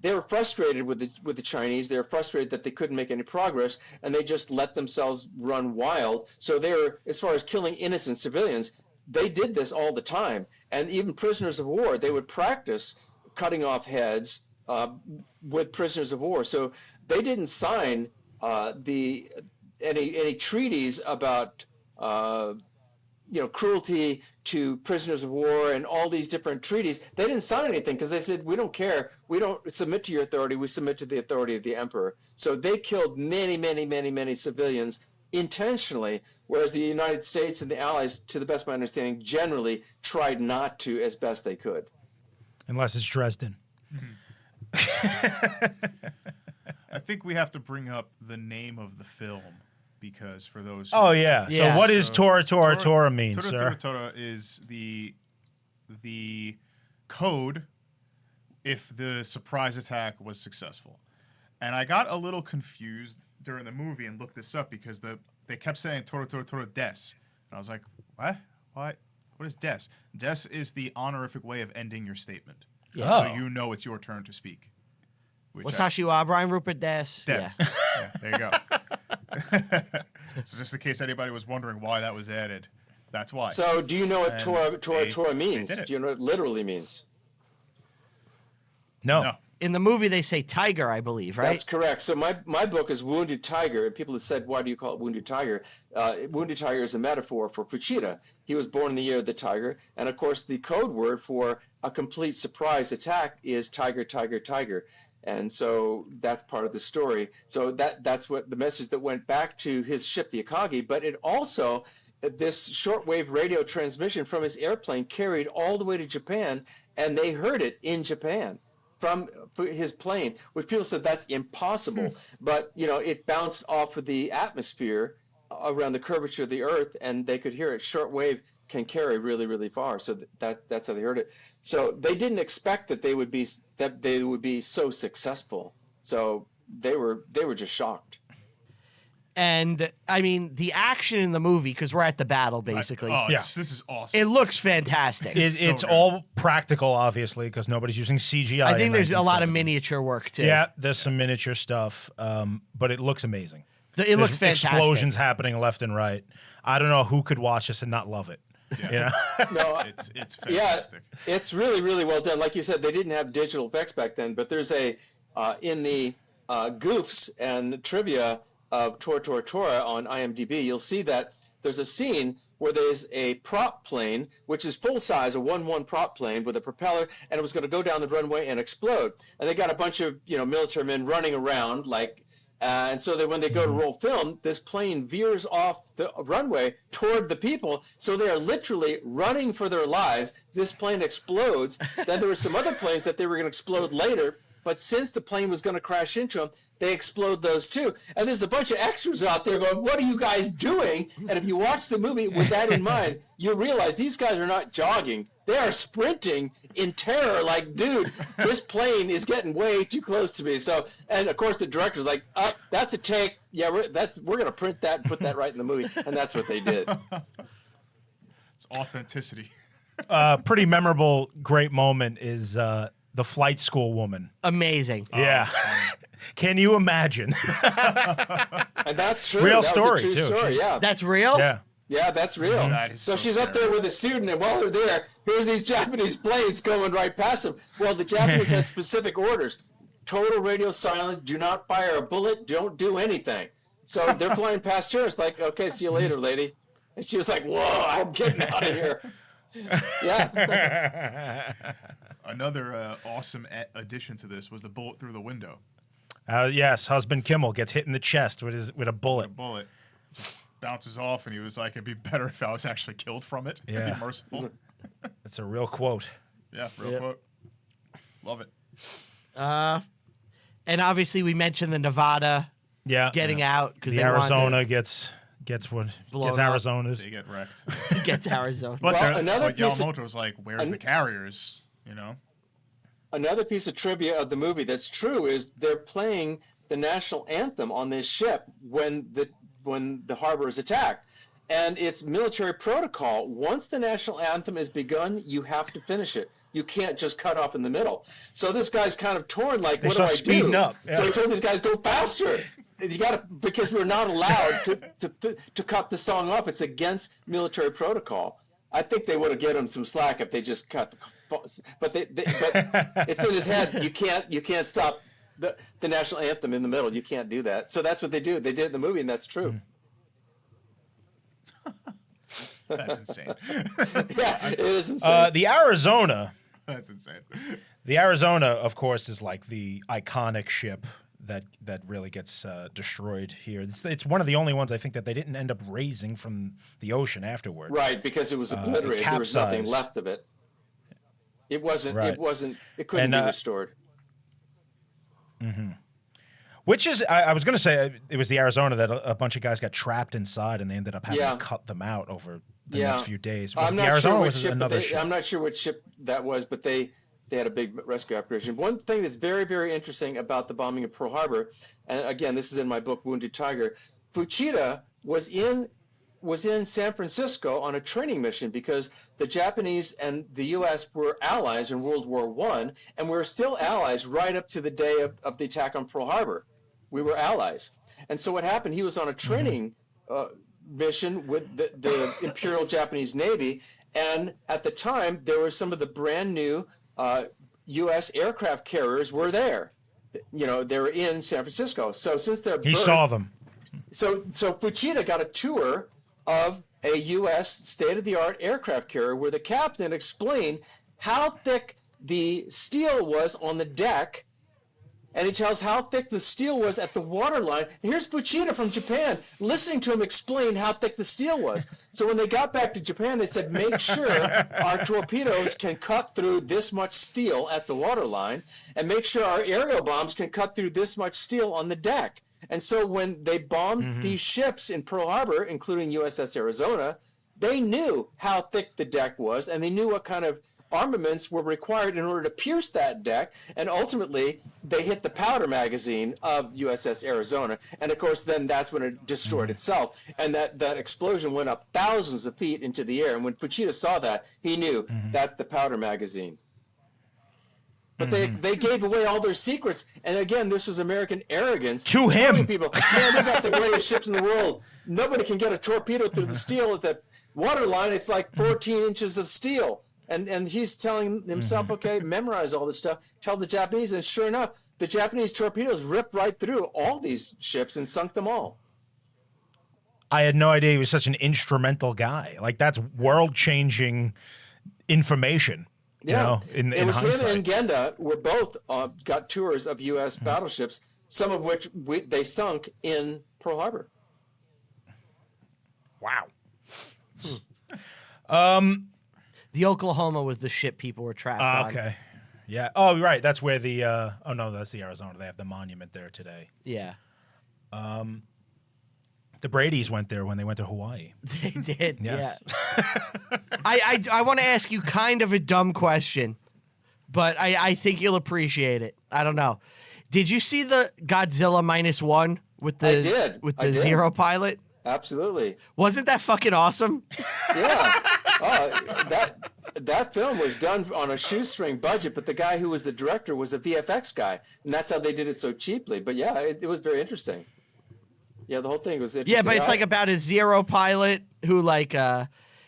they were frustrated with the Chinese. They were frustrated that they couldn't make any progress, and they just let themselves run wild. So they were, as far as killing innocent civilians, they did this all the time. And even prisoners of war, they would practice cutting off heads with prisoners of war. So they didn't sign any treaties about cruelty to prisoners of war and all these different treaties. They didn't sign anything because they said, we don't care. We don't submit to your authority. We submit to the authority of the emperor. So they killed many, many, many, many civilians intentionally, whereas the United States and the Allies, to the best of my understanding, generally tried not to as best they could. Unless it's Dresden. I think we have to bring up the name of the film because for those. Oh yeah. Yeah. So what is Tora Tora Tora mean, Tora sir? Tora Tora is the code if the surprise attack was successful. And I got a little confused during the movie and looked this up because they kept saying Tora Tora Tora Des. And I was like, what? What is Des? Des is the honorific way of ending your statement. Yeah. So you know it's your turn to speak. Watashi wa Brian Rupert Des. Des. Yeah, there you go. So just in case anybody was wondering why that was added, that's why. So do you know what And Tora means? did it. Do you know what it literally means? No. In the movie, they say tiger, I believe, right? That's correct. So my book is Wounded Tiger, and people have said, why do you call it Wounded Tiger? Wounded Tiger is a metaphor for Fuchida. He was born in the year of the tiger, and of course the code word for a complete surprise attack is tiger, tiger, tiger. And so that's part of the story. So that's what the message that went back to his ship, the Akagi, but it also, this shortwave radio transmission from his airplane carried all the way to Japan, and they heard it in Japan from his plane, which people said that's impossible. But, it bounced off of the atmosphere around the curvature of the Earth, and they could hear it. Shortwave can carry really, really far. So that's how they heard it. So they didn't expect that they would be so successful. So they were just shocked. And I mean, the action in the movie, because we're at the battle basically, This is awesome. it looks fantastic. It's good. all practical, obviously, because nobody's using CGI. I think in there's a lot of 1970. miniature work too. Yeah, there's some miniature stuff, but it looks amazing. It looks There's fantastic. explosions happening left and right. I don't know who could watch this and not love it. Yeah. No, it's fantastic. Yeah, it's really, really well done. Like you said, they didn't have digital effects back then, but there's in the goofs and trivia of Tora Tora Tora on IMDb, you'll see that there's a scene where there's a prop plane, which is full size, a 1-1 prop plane with a propeller, and it was going to go down the runway and explode. And they got a bunch of military men running around and so that when they go to roll film, this plane veers off the runway toward the people. So they are literally running for their lives. This plane explodes. Then there were some other planes that they were going to explode later. But since the plane was going to crash into them, they explode those too. And there's a bunch of extras out there going, what are you guys doing? And if you watch the movie with that in mind, you realize these guys are not jogging. They are sprinting in terror like, dude, this plane is getting way too close to me. So, and of course the director's like, that's a take. Yeah, we're going to print that and put that right in the movie. And that's what they did. It's authenticity. Pretty memorable, great moment is the flight school woman. Amazing. Yeah. Can you imagine? And that's true. Real that story, was a true too. story, yeah. That's real? Yeah. Yeah, that's real. That is so so she's up scary. there with a student, and while they're there, here's these Japanese planes going right past them. Well, the Japanese had specific orders. Total radio silence, do not fire a bullet, don't do anything. So they're flying past her. It's like, okay, see you later, lady. And she was like, whoa, I'm getting out of here. Yeah. Another awesome addition to this was the bullet through the window. Yes, husband Kimmel gets hit in the chest with a A bullet. bullet just bounces off, and he was like, it'd be better if I was actually killed from it. It'd Yeah. be merciful. That's a real quote. Yeah, real quote. Love it. And obviously we mentioned the Nevada Yeah. getting out because The Arizona gets what Blown gets up. Arizona's. They get wrecked. gets Arizona. But Well, another like piece of- Yamamoto's like, where's the carriers? Another piece of trivia of the movie that's true is they're playing the national anthem on this ship when the harbor is attacked. And it's military protocol. Once the national anthem is begun, you have to finish it. You can't just cut off in the middle. So this guy's kind of torn, like, They what do I start speeding do? up, yeah. So he told these guys, go faster. You got to, because we're not allowed to cut the song off. It's against military protocol. I think they would have given him some slack if they just cut but it's in his head. You can't stop the national anthem in the middle. You can't do that. So that's what they do. They did it in the movie, and that's true. That's insane. Yeah, it is insane. The Arizona. That's insane. The Arizona, of course, is like the iconic ship that really gets destroyed here. It's one of the only ones I think that they didn't end up raising from the ocean afterward. Right, because it was obliterated. There was nothing capsized. left of it. It wasn't. Right. It wasn't. It couldn't And, be restored. Which is, I was going to say, it was the Arizona that a bunch of guys got trapped inside and they ended up having to cut them out over the next few days. Was I'm it the not Arizona sure or which was it ship, another ship? I'm not sure which ship that was, but they had a big rescue operation. One thing that's very, very interesting about the bombing of Pearl Harbor, and again, this is in my book, Wounded Tiger, Fuchida was in San Francisco on a training mission because the Japanese and the U.S. were allies in World War I, and we were still allies right up to the day of the attack on Pearl Harbor. We were allies. And so what happened, he was on a training mission with the Imperial Japanese Navy, and at the time, there were some of the brand new U.S. aircraft carriers were there. You know, they were in San Francisco. So since their He saw them. So Fuchida got a tour of a U.S. state-of-the-art aircraft carrier where the captain explained how thick the steel was on the deck, and he tells how thick the steel was at the waterline. And here's Fuchida from Japan listening to him explain how thick the steel was. So when they got back to Japan, they said, make sure our torpedoes can cut through this much steel at the waterline, and make sure our aerial bombs can cut through this much steel on the deck. And so when they bombed these ships in Pearl Harbor, including USS Arizona, they knew how thick the deck was, and they knew what kind of armaments were required in order to pierce that deck, and ultimately they hit the powder magazine of USS Arizona, and of course then that's when it destroyed itself, and that explosion went up thousands of feet into the air, and when Fuchida saw that, he knew that's the powder magazine. But they gave away all their secrets, and again, this was American arrogance. To him. Telling people, man, we got the greatest ships in the world. Nobody can get a torpedo through the steel at the waterline. It's like 14 inches of steel. And he's telling himself, okay, memorize all this stuff, tell the Japanese, and sure enough, the Japanese torpedoes ripped right through all these ships and sunk them all. I had no idea he was such an instrumental guy. Like, that's world-changing information. You know, in hindsight. Him and Genda were both got tours of U.S. battleships, some of which they sunk in Pearl Harbor. Wow. The Oklahoma was the ship people were trapped on. Okay. Yeah. Oh, right. That's where the oh no, that's the Arizona. They have the monument there today. Yeah. The Bradys went there when they went to Hawaii. They did. Yes. Yeah. I want to ask you kind of a dumb question, but I think you'll appreciate it. I don't know. Did you see the Godzilla -1 with the I did. with the Zero pilot? Absolutely. Wasn't that fucking awesome? Yeah. That film was done on a shoestring budget, but the guy who was the director was a VFX guy, and that's how they did it so cheaply. But yeah, it was very interesting. Yeah, the whole thing was interesting. Yeah, but it's like about a Zero pilot who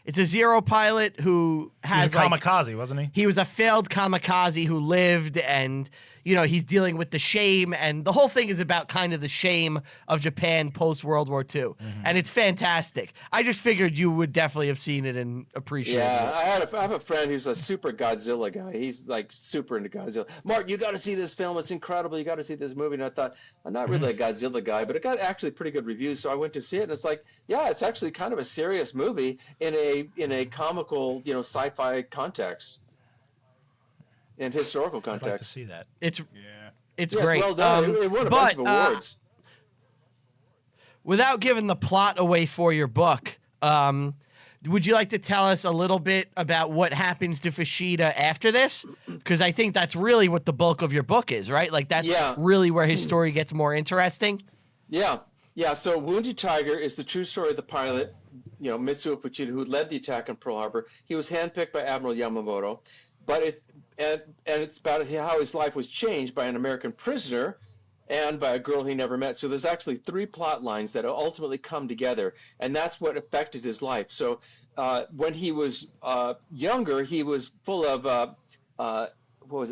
it's a Zero pilot who has he was a kamikaze, wasn't he? He was a failed kamikaze who lived, and you know he's dealing with the shame, and the whole thing is about kind of the shame of Japan post World War II, and it's fantastic. I just figured you would definitely have seen it and appreciated it. Yeah, I have a friend who's a super Godzilla guy. He's like super into Godzilla. Mark, you got to see this film. It's incredible. You got to see this movie. And I thought, I'm not really a Godzilla guy, but it got actually pretty good reviews. So I went to see it, and it's like, yeah, it's actually kind of a serious movie in a comical, sci-fi context. In historical context. I'd like to see that. It's It's great. Well done. It won a bunch of awards. Without giving the plot away for your book, would you like to tell us a little bit about what happens to Fuchida after this? Because I think that's really what the bulk of your book is, right? Like that's really where his story gets more interesting. Yeah. So Wounded Tiger is the true story of the pilot, Mitsuo Fuchida, who led the attack on Pearl Harbor. He was handpicked by Admiral Yamamoto, but it's about how his life was changed by an American prisoner and by a girl he never met. So there's actually 3 plot lines that ultimately come together, and that's what affected his life. So when he was younger, he was full of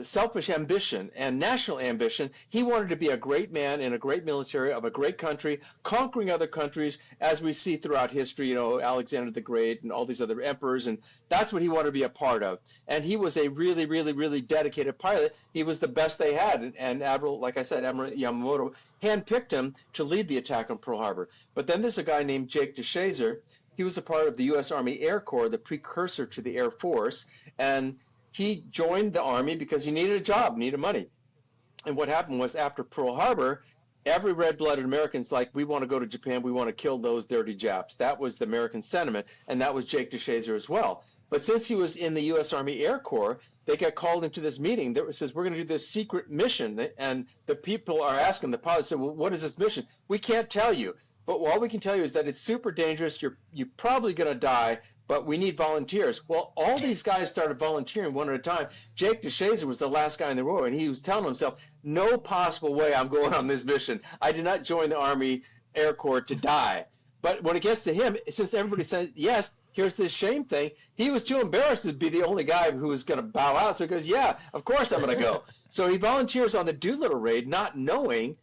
selfish ambition and national ambition. He wanted to be a great man in a great military of a great country, conquering other countries, as we see throughout history, Alexander the Great and all these other emperors, and that's what he wanted to be a part of. And he was a really, really, really dedicated pilot. He was the best they had, and Admiral Yamamoto handpicked him to lead the attack on Pearl Harbor. But then there's a guy named Jake DeShazer. He was a part of the U.S. Army Air Corps, the precursor to the Air Force, and he joined the Army because he needed a job, needed money. And what happened was after Pearl Harbor, every red-blooded American's like, we want to go to Japan. We want to kill those dirty Japs. That was the American sentiment, and that was Jake DeShazer as well. But since he was in the U.S. Army Air Corps, they got called into this meeting that says, we're going to do this secret mission. And the people are asking, the pilots said, well, what is this mission? We can't tell you. But all we can tell you is that it's super dangerous. You're probably going to die, but we need volunteers. Well, all these guys started volunteering one at a time. Jake DeShazer was the last guy in the row, and he was telling himself, no possible way I'm going on this mission. I did not join the Army Air Corps to die. But when it gets to him, since everybody said yes, here's this shame thing, he was too embarrassed to be the only guy who was going to bow out. So he goes, yeah, of course I'm going to go. So he volunteers on the Doolittle raid, not knowing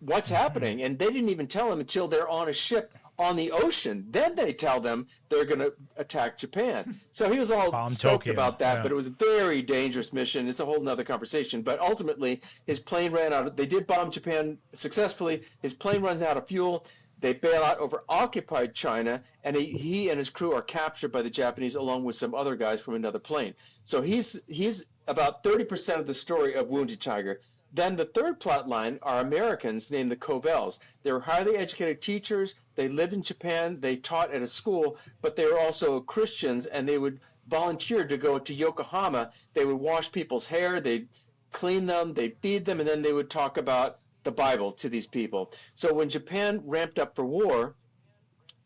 what's happening. And they didn't even tell him until they're on a ship on the ocean. Then they tell them they're going to attack Japan. So he was all stoked Tokyo, about that, yeah. but it was a very dangerous mission. It's a whole nother conversation. But ultimately, his plane ran out. They did bomb Japan successfully. His plane runs out of fuel. They bail out over occupied China, and he and his crew are captured by the Japanese along with some other guys from another plane. So he's about 30% of the story of Wounded Tiger. Then the third plot line are Americans named the Covels. They were highly educated teachers. They lived in Japan. They taught at a school, but they were also Christians, and they would volunteer to go to Yokohama. They would wash people's hair. They'd clean them. They'd feed them, and then they would talk about the Bible to these people. So when Japan ramped up for war,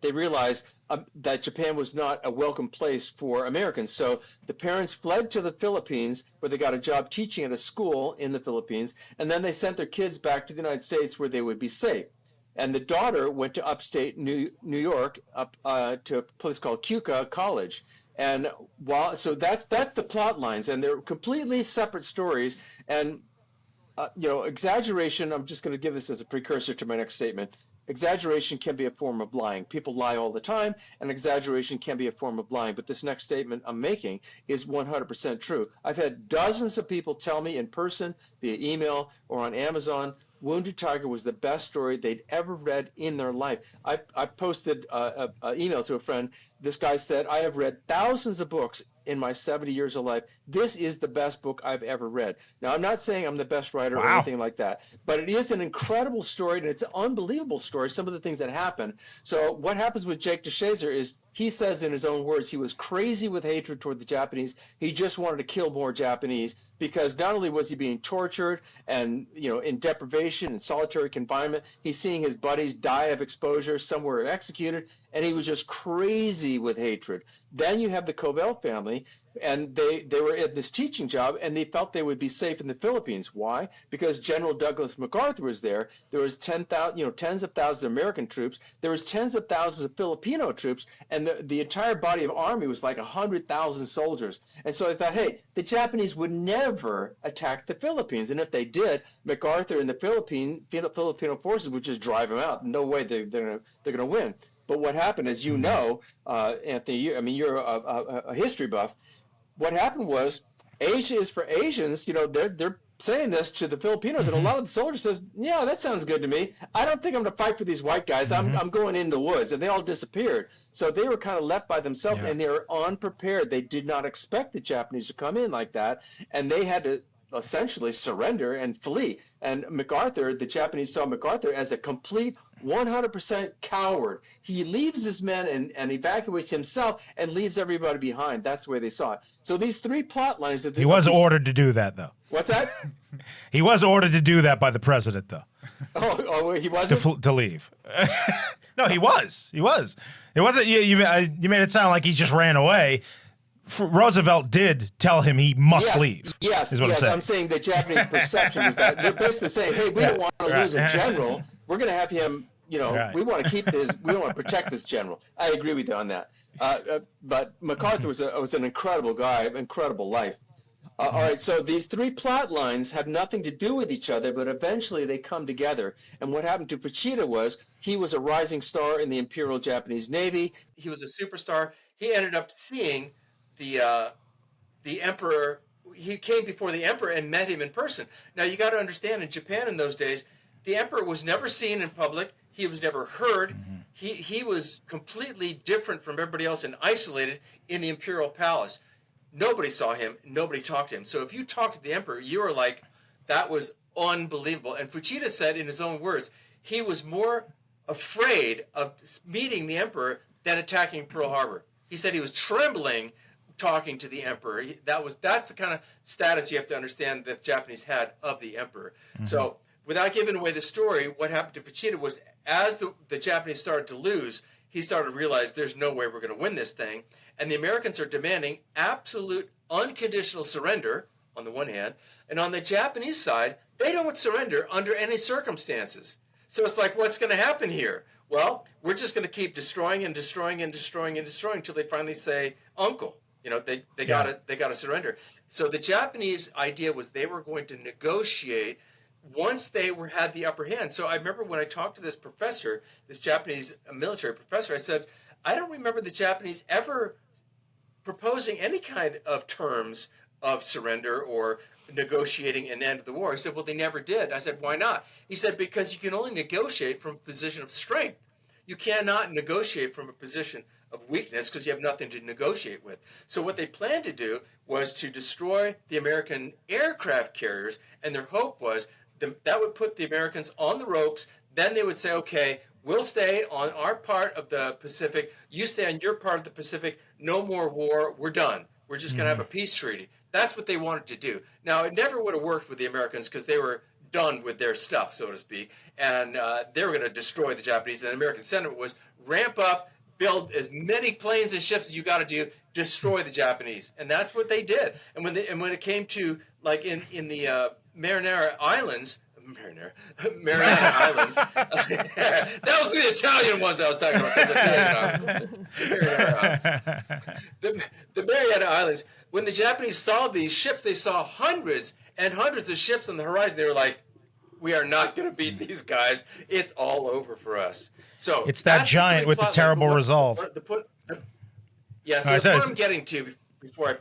they realized that Japan was not a welcome place for Americans. So the parents fled to the Philippines, where they got a job teaching at a school in the Philippines, and then they sent their kids back to the United States where they would be safe. And the daughter went to upstate New York, up to a place called Keuka College. And so that's the plot lines, and they're completely separate stories. And exaggeration, I'm just going to give this as a precursor to my next statement. Exaggeration can be a form of lying. People lie all the time, and exaggeration can be a form of lying. But this next statement I'm making is 100% true. I've had dozens of people tell me in person, via email, or on Amazon, Wounded Tiger was the best story they'd ever read in their life. I posted an email to a friend. This guy said, I have read thousands of books in my 70 years of life. This is the best book I've ever read. Now, I'm not saying I'm the best writer or anything like that, but it is an incredible story, and it's an unbelievable story, some of the things that happen. So what happens with Jake DeShazer is, he says in his own words, he was crazy with hatred toward the Japanese. He just wanted to kill more Japanese, because not only was he being tortured and in deprivation and solitary confinement, he's seeing his buddies die of exposure, some were executed, and he was just crazy with hatred. Then you have the Covell family, and they were at this teaching job, and they felt they would be safe in the Philippines. Why? Because General Douglas MacArthur was there. There was tens of thousands of American troops. There was tens of thousands of Filipino troops, and the entire body of army was like 100,000 soldiers. And so they thought, hey, the Japanese would never attack the Philippines, and if they did, MacArthur and the Filipino forces would just drive them out. No way they're going to win. But what happened, as you know, Anthony, you're a history buff. What happened was, Asia is for Asians. They're saying this to the Filipinos, and a lot of the soldiers says, yeah, that sounds good to me. I don't think I'm going to fight for these white guys. I'm going in the woods. And they all disappeared. So they were kind of left by themselves, and they were unprepared. They did not expect the Japanese to come in like that, and they had to essentially surrender and flee. And MacArthur, the Japanese saw MacArthur as a complete 100% coward. He leaves his men and evacuates himself and leaves everybody behind. That's the way they saw it. So these three plot lines. He was ordered to do that, though. What's that? He was ordered to do that by the president, though. Oh, he wasn't? To leave. No, he was. He was. It wasn't. You made it sound like he just ran away. Roosevelt did tell him he must leave. Yes, is what I'm saying. I'm saying the Japanese perception was that they're basically saying, hey, we don't want to lose a general. We're going to have him, we want to keep this, we want to protect this general. I agree with you on that. But MacArthur was an incredible guy, incredible life. All right, so these three plot lines have nothing to do with each other, but eventually they come together. And what happened to Fuchida was, he was a rising star in the Imperial Japanese Navy. He was a superstar. He ended up seeing the emperor. He came before the emperor and met him in person. Now you got to understand, in Japan in those days, the emperor was never seen in public. He was never heard. He was completely different from everybody else and isolated in the imperial palace. Nobody saw him. Nobody talked to him. So if you talked to the emperor, you were like, that was unbelievable. And Fujita said in his own words, he was more afraid of meeting the emperor than attacking Pearl Harbor. He said he was trembling talking to the emperor. That's the kind of status you have to understand that the Japanese had of the emperor. So without giving away the story, what happened to Fujita was as the Japanese started to lose, he started to realize there's no way we're going to win this thing. And the Americans are demanding absolute unconditional surrender on the one hand, and on the Japanese side, they don't surrender under any circumstances. So it's like, what's going to happen here? Well, we're just going to keep destroying and destroying and destroying and destroying until they finally say, "Uncle," they gotta surrender. So the Japanese idea was they were going to negotiate once they had the upper hand. So I remember when I talked to this professor, this Japanese military professor, I said, I don't remember the Japanese ever proposing any kind of terms of surrender or negotiating an end of the war. He said, well, they never did. I said, why not? He said, because you can only negotiate from a position of strength. You cannot negotiate from a position of weakness because you have nothing to negotiate with. So what they planned to do was to destroy the American aircraft carriers, and their hope was that would put the Americans on the ropes. Then they would say, okay, we'll stay on our part of the Pacific. You stay on your part of the Pacific. No more war. We're done. We're just going to have a peace treaty. That's what they wanted to do. Now, it never would have worked with the Americans because they were done with their stuff, so to speak, and they were going to destroy the Japanese. And the American sentiment was ramp up, build as many planes and ships as you got to do, destroy the Japanese, and that's what they did. And when it came to like in the Mariana Islands. Mariana Islands. That was the Italian ones I was talking about. The Mariana Islands. When the Japanese saw these ships, they saw hundreds and hundreds of ships on the horizon. They were like, "We are not going to beat these guys. It's all over for us." So it's that giant with the terrible resolve. Yes, what I'm getting to before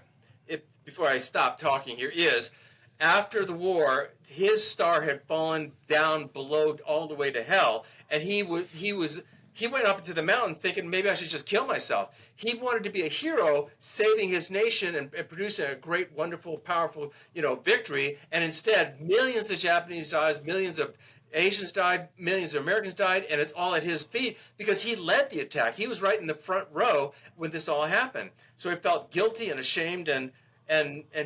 I stop talking here is, after the war, his star had fallen down below all the way to hell, and he went up into the mountain thinking maybe I should just kill myself. He wanted to be a hero, saving his nation and producing a great, wonderful, powerful, victory. And instead, millions of Japanese died, millions of Asians died, millions of Americans died, and it's all at his feet because he led the attack. He was right in the front row when this all happened. So he felt guilty and ashamed and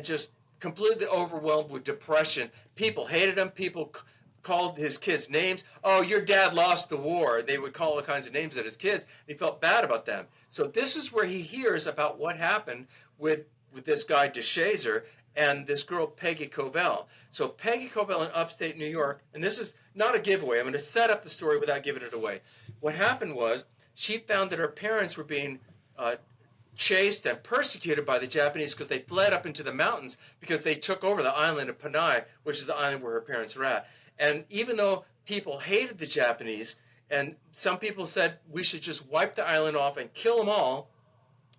just completely overwhelmed with depression. People hated him. People called his kids names. Oh, your dad lost the war. They would call all kinds of names at his kids. And he felt bad about them. So this is where he hears about what happened with this guy DeShazer and this girl Peggy Covell. So Peggy Covell in upstate New York, and this is not a giveaway. I'm going to set up the story without giving it away. What happened was she found that her parents were being chased and persecuted by the Japanese because they fled up into the mountains because they took over the island of Panay, which is the island where her parents were at. And even though people hated the Japanese, and some people said we should just wipe the island off and kill them all,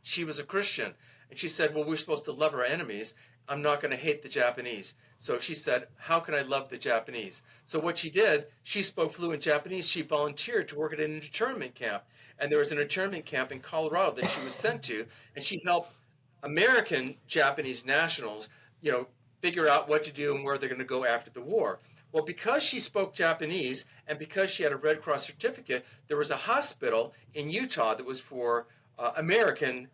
she was a Christian. And she said, well, we're supposed to love our enemies. I'm not going to hate the Japanese. So she said, how can I love the Japanese? So what she did, she spoke fluent Japanese. She volunteered to work at an internment camp. And there was an internment camp in Colorado that she was sent to, and she helped American Japanese nationals, figure out what to do and where they're going to go after the war. Well, because she spoke Japanese and because she had a Red Cross certificate, there was a hospital in Utah that was for American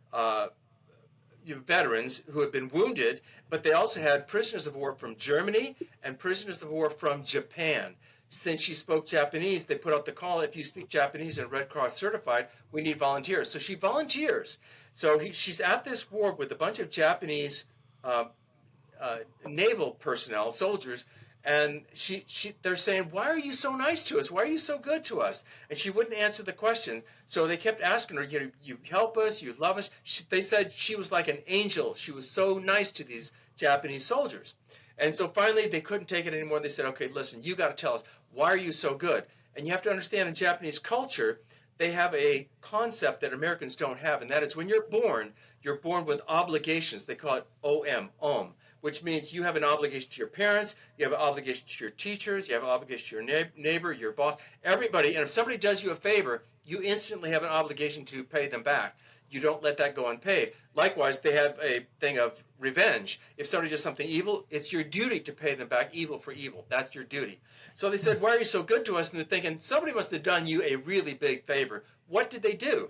veterans who had been wounded, but they also had prisoners of war from Germany and prisoners of war from Japan. Since she spoke Japanese, they put out the call, if you speak Japanese and Red Cross certified, we need volunteers. So she volunteers. So she's at this war with a bunch of Japanese naval personnel, soldiers, and they're saying, why are you so nice to us? Why are you so good to us? And she wouldn't answer the question. So they kept asking her, you help us, you love us. They said she was like an angel. She was so nice to these Japanese soldiers. And so finally, they couldn't take it anymore. They said, okay, listen, you got to tell us, why are you so good? And you have to understand, in Japanese culture, they have a concept that Americans don't have, and that is when you're born with obligations. They call it om, which means you have an obligation to your parents, you have an obligation to your teachers, you have an obligation to your neighbor, your boss, everybody. And if somebody does you a favor, you instantly have an obligation to pay them back. You don't let that go unpaid. Likewise, they have a thing of revenge. If somebody does something evil, it's your duty to pay them back evil for evil. That's your duty. So they said, why are you so good to us? And they're thinking, somebody must have done you a really big favor. What did they do?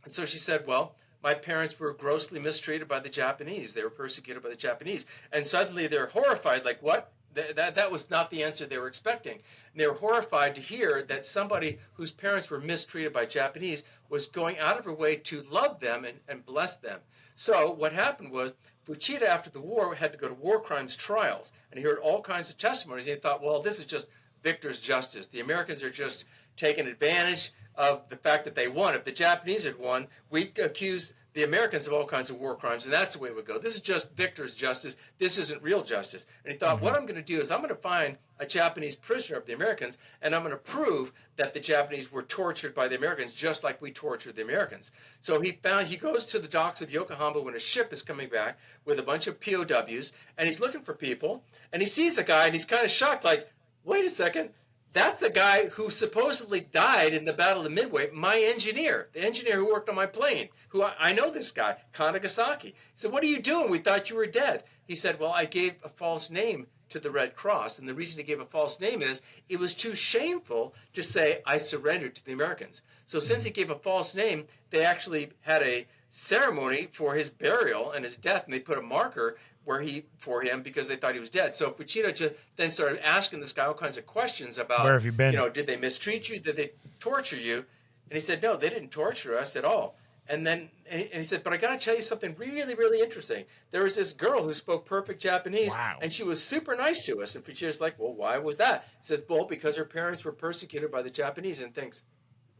And so she said, well, my parents were grossly mistreated by the Japanese. They were persecuted by the Japanese. And suddenly they're horrified, like, what? That was not the answer they were expecting. And they were horrified to hear that somebody whose parents were mistreated by Japanese was going out of her way to love them and bless them. So what happened was Fuchida, after the war, had to go to war crimes trials. And he heard all kinds of testimonies. And he thought, well, this is just victor's justice. The Americans are just taking advantage of the fact that they won. If the Japanese had won, we'd accuse the Americans of all kinds of war crimes, and that's the way it would go. This is just victor's justice. This isn't real justice. And he thought, what I'm going to do is I'm going to find a Japanese prisoner of the Americans, and I'm going to prove that the Japanese were tortured by the Americans just like we tortured the Americans. So he goes to the docks of Yokohama when a ship is coming back with a bunch of POWs, and he's looking for people, and he sees a guy, and he's kind of shocked, like, wait a second. That's the guy who supposedly died in the Battle of Midway, my engineer, the engineer who worked on my plane, who I know this guy, Kanagasaki. He said, what are you doing? We thought you were dead. He said, well, I gave a false name to the Red Cross. And the reason he gave a false name is it was too shameful to say I surrendered to the Americans. So since he gave a false name, they actually had a ceremony for his burial and his death, and they put a marker for him because they thought he was dead. So Fuchida just then started asking this guy all kinds of questions about, where have you been? Did they mistreat you? Did they torture you? And he said, no, they didn't torture us at all. And then he said, but I got to tell you something really, really interesting. There was this girl who spoke perfect Japanese, and she was super nice to us. And Fuchida's like, well, why was that? He says, well, because her parents were persecuted by the Japanese. And thinks,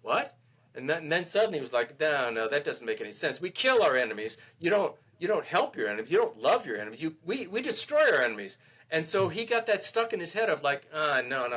what? And then suddenly he was like, no, that doesn't make any sense. We kill our enemies. You don't help your enemies. You don't love your enemies. We destroy our enemies. And so he got that stuck in his head of like, no,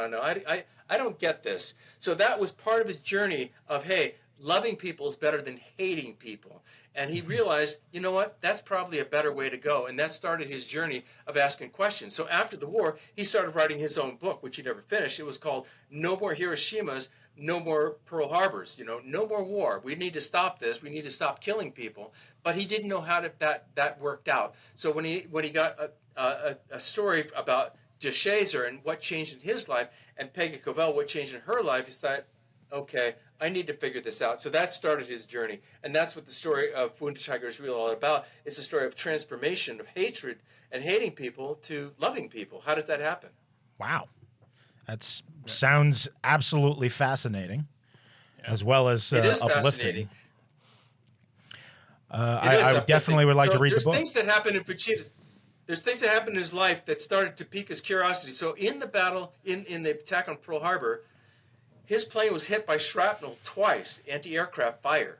I don't get this. So that was part of his journey of, hey, loving people is better than hating people. And he realized, you know what, that's probably a better way to go. And that started his journey of asking questions. So after the war, he started writing his own book, which he never finished. It was called No More Hiroshimas, No More Pearl Harbors, no more war. We need to stop this. We need to stop killing people. But he didn't know how that worked out. So when he got a story about de Shazer and what changed in his life, and Peggy Covell, what changed in her life, he thought, okay, I need to figure this out. So that started his journey. And that's what the story of Wounded Tiger is really all about. It's a story of transformation, of hatred and hating people to loving people. How does that happen? Wow. That sounds absolutely fascinating, as well as uplifting. I definitely would like to read the book. There's things that happen in Fuchida. There's things that happened in his life that started to pique his curiosity. So in the battle, in the attack on Pearl Harbor, his plane was hit by shrapnel twice, anti-aircraft fire.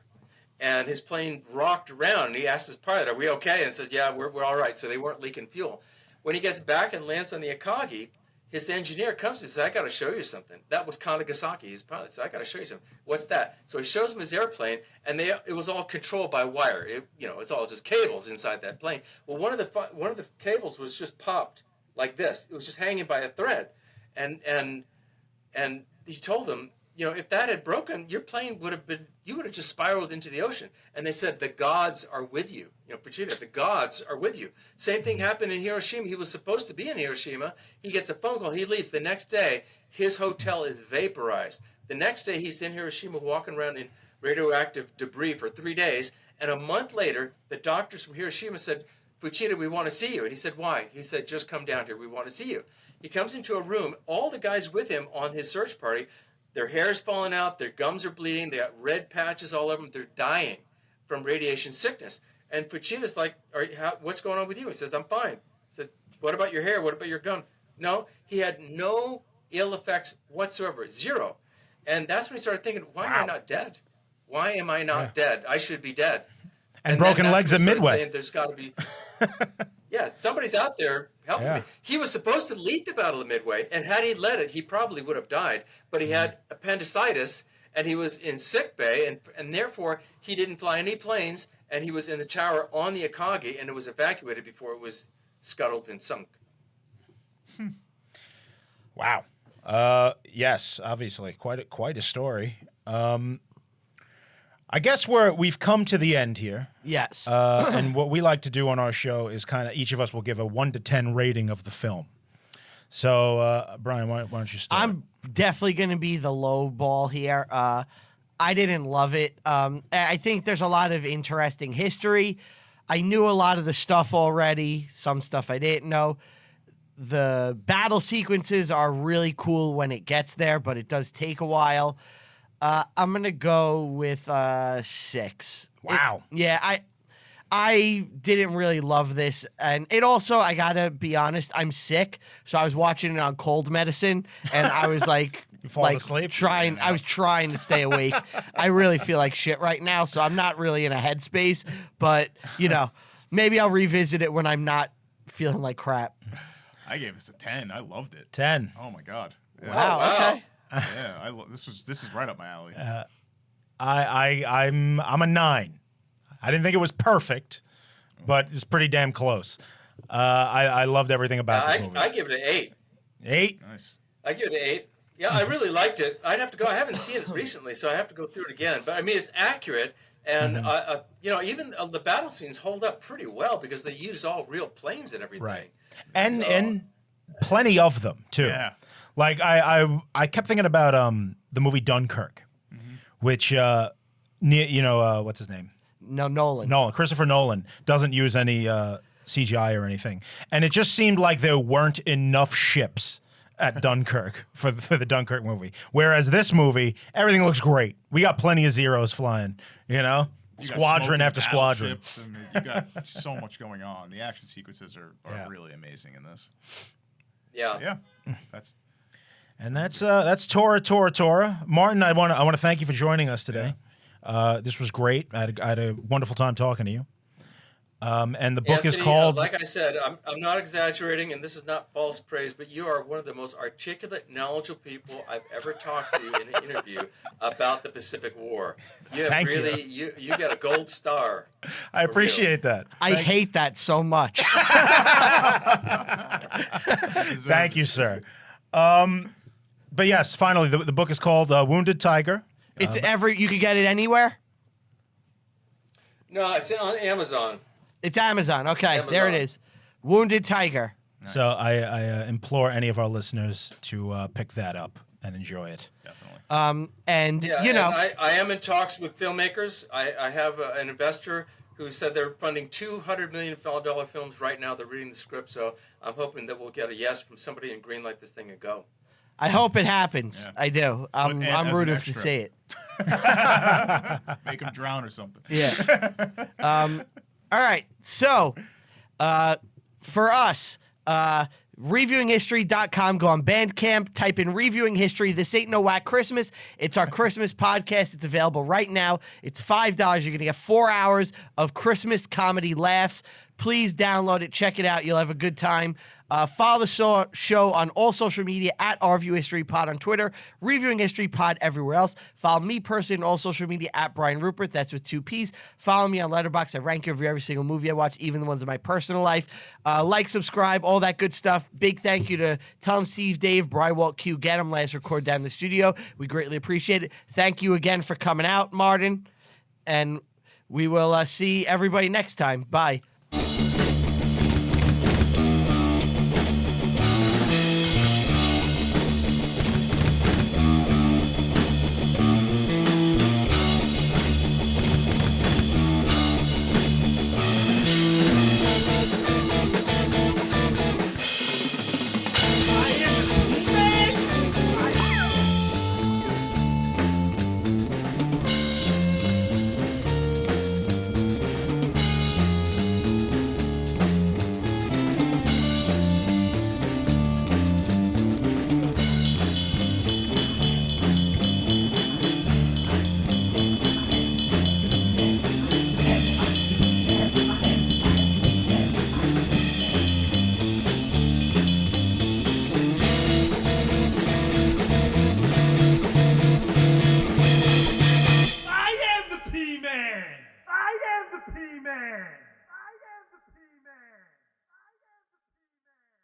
And his plane rocked around, and he asked his pilot, are we okay? And says, yeah, we're all right. So they weren't leaking fuel. When he gets back and lands on the Akagi, his engineer comes and says, I got to show you something. That was Kanagasaki, his pilot. Said, I got to show you something. What's that? So he shows him his airplane, and it was all controlled by wire. It's all just cables inside that plane. Well, one of the cables was just popped like this. It was just hanging by a thread. And he told them, if that had broken, your plane would have just spiraled into the ocean. And they said, the gods are with you. Fuchida, the gods are with you. Same thing happened in Hiroshima. He was supposed to be in Hiroshima. He gets a phone call. He leaves. The next day, his hotel is vaporized. The next day, he's in Hiroshima walking around in radioactive debris for 3 days. And a month later, the doctors from Hiroshima said, Fuchida, we want to see you. And he said, why? He said, just come down here. We want to see you. He comes into a room. All the guys with him on his search party, their hair's falling out, their gums are bleeding, they got red patches all over them, they're dying from radiation sickness. And Fuchida's like, what's going on with you? He says, I'm fine. I said, what about your hair? What about your gum? No, he had no ill effects whatsoever, zero. And that's when he started thinking, why am I not dead? Why am I not dead? I should be dead. And broken legs at Midway. Saying, there's got to be... Yeah, somebody's out there helping me. He was supposed to lead the Battle of Midway, and had he led it, he probably would have died. But he had appendicitis, and he was in sick bay, and therefore he didn't fly any planes, and he was in the tower on the Akagi, and it was evacuated before it was scuttled and sunk. Wow. Yes, obviously, quite a story. I guess we've come to the end here. Yes. And what we like to do on our show is kind of each of us will give a 1 to 10 rating of the film. So, Brian, why don't you start? I'm definitely going to be the low ball here. I didn't love it. I think there's a lot of interesting history. I knew a lot of the stuff already. Some stuff I didn't know. The battle sequences are really cool when it gets there, but it does take a while. I'm going to go with 6. Wow. I didn't really love this, and it also, I gotta be honest, I'm sick, so I was watching it on cold medicine, and I was like, You falling asleep? I was trying to stay awake. I really feel like shit right now, so I'm not really in a headspace, but maybe I'll revisit it when I'm not feeling like crap. I gave this a 10. I loved it. 10. Oh my god. Yeah. Wow. Okay. Yeah, this is right up my alley. I'm a 9. I didn't think it was perfect, but it's pretty damn close. I loved everything about this movie. I give it an 8. 8? Nice. I give it an 8. Yeah, I really liked it. I'd have to go. I haven't seen it recently, so I have to go through it again. But I mean, it's accurate, and even the battle scenes hold up pretty well because they use all real planes and everything. Right. And plenty of them too. Yeah. Like I kept thinking about the movie Dunkirk, which what's his name? No, Nolan. Christopher Nolan doesn't use any CGI or anything, and it just seemed like there weren't enough ships at Dunkirk for the Dunkirk movie. Whereas this movie, everything looks great. We got plenty of Zeros flying, You got squadron smoking after squadron. battleships, and you got so much going on. The action sequences are really amazing in this. Yeah. Yeah. That's Tora Tora Tora. Martin, I want to thank you for joining us today. This was great. I had a wonderful time talking to you. And the book is Anthony, called. like I said, I'm not exaggerating, and this is not false praise, but you are one of the most articulate, knowledgeable people I've ever talked to in an interview about the Pacific War. You have Thank really, you got a gold star. I appreciate that. I hate that so much. Thank you, sir. But yes, finally, the book is called Wounded Tiger. It's you can get it anywhere. No, it's on Amazon. It's Amazon. Okay, Amazon. there it is. Wounded Tiger. Nice. So I implore any of our listeners to pick that up and enjoy it. Definitely. And I am in talks with filmmakers. I have an investor who said they're funding $200 million films right now. They're reading the script, so I'm hoping that we'll get a yes from somebody and greenlight this thing and go. I hope it happens. Yeah. I do. I'm as an rooting to extra. see it. Make him drown or something. Yeah. All right. So, for us, reviewinghistory.com, go on Bandcamp, type in Reviewing History. This ain't no whack Christmas. It's our Christmas podcast. It's available right now. It's $5. You're going to get 4 hours of Christmas comedy laughs. Please download it. Check it out. You'll have a good time. Follow the show on all social media at Review History Pod on Twitter, Reviewing History Pod everywhere else. Follow me personally on all social media at Brian Rupert. That's with 2 P's. Follow me on Letterboxd. I rank every single movie I watch, even the ones in my personal life. Like, subscribe, all that good stuff. Big thank you to Tom, Steve, Dave, Brian, Walt, Q. Get him last record down in the studio. We greatly appreciate it. Thank you again for coming out, Martin. And we will see everybody next time. Bye.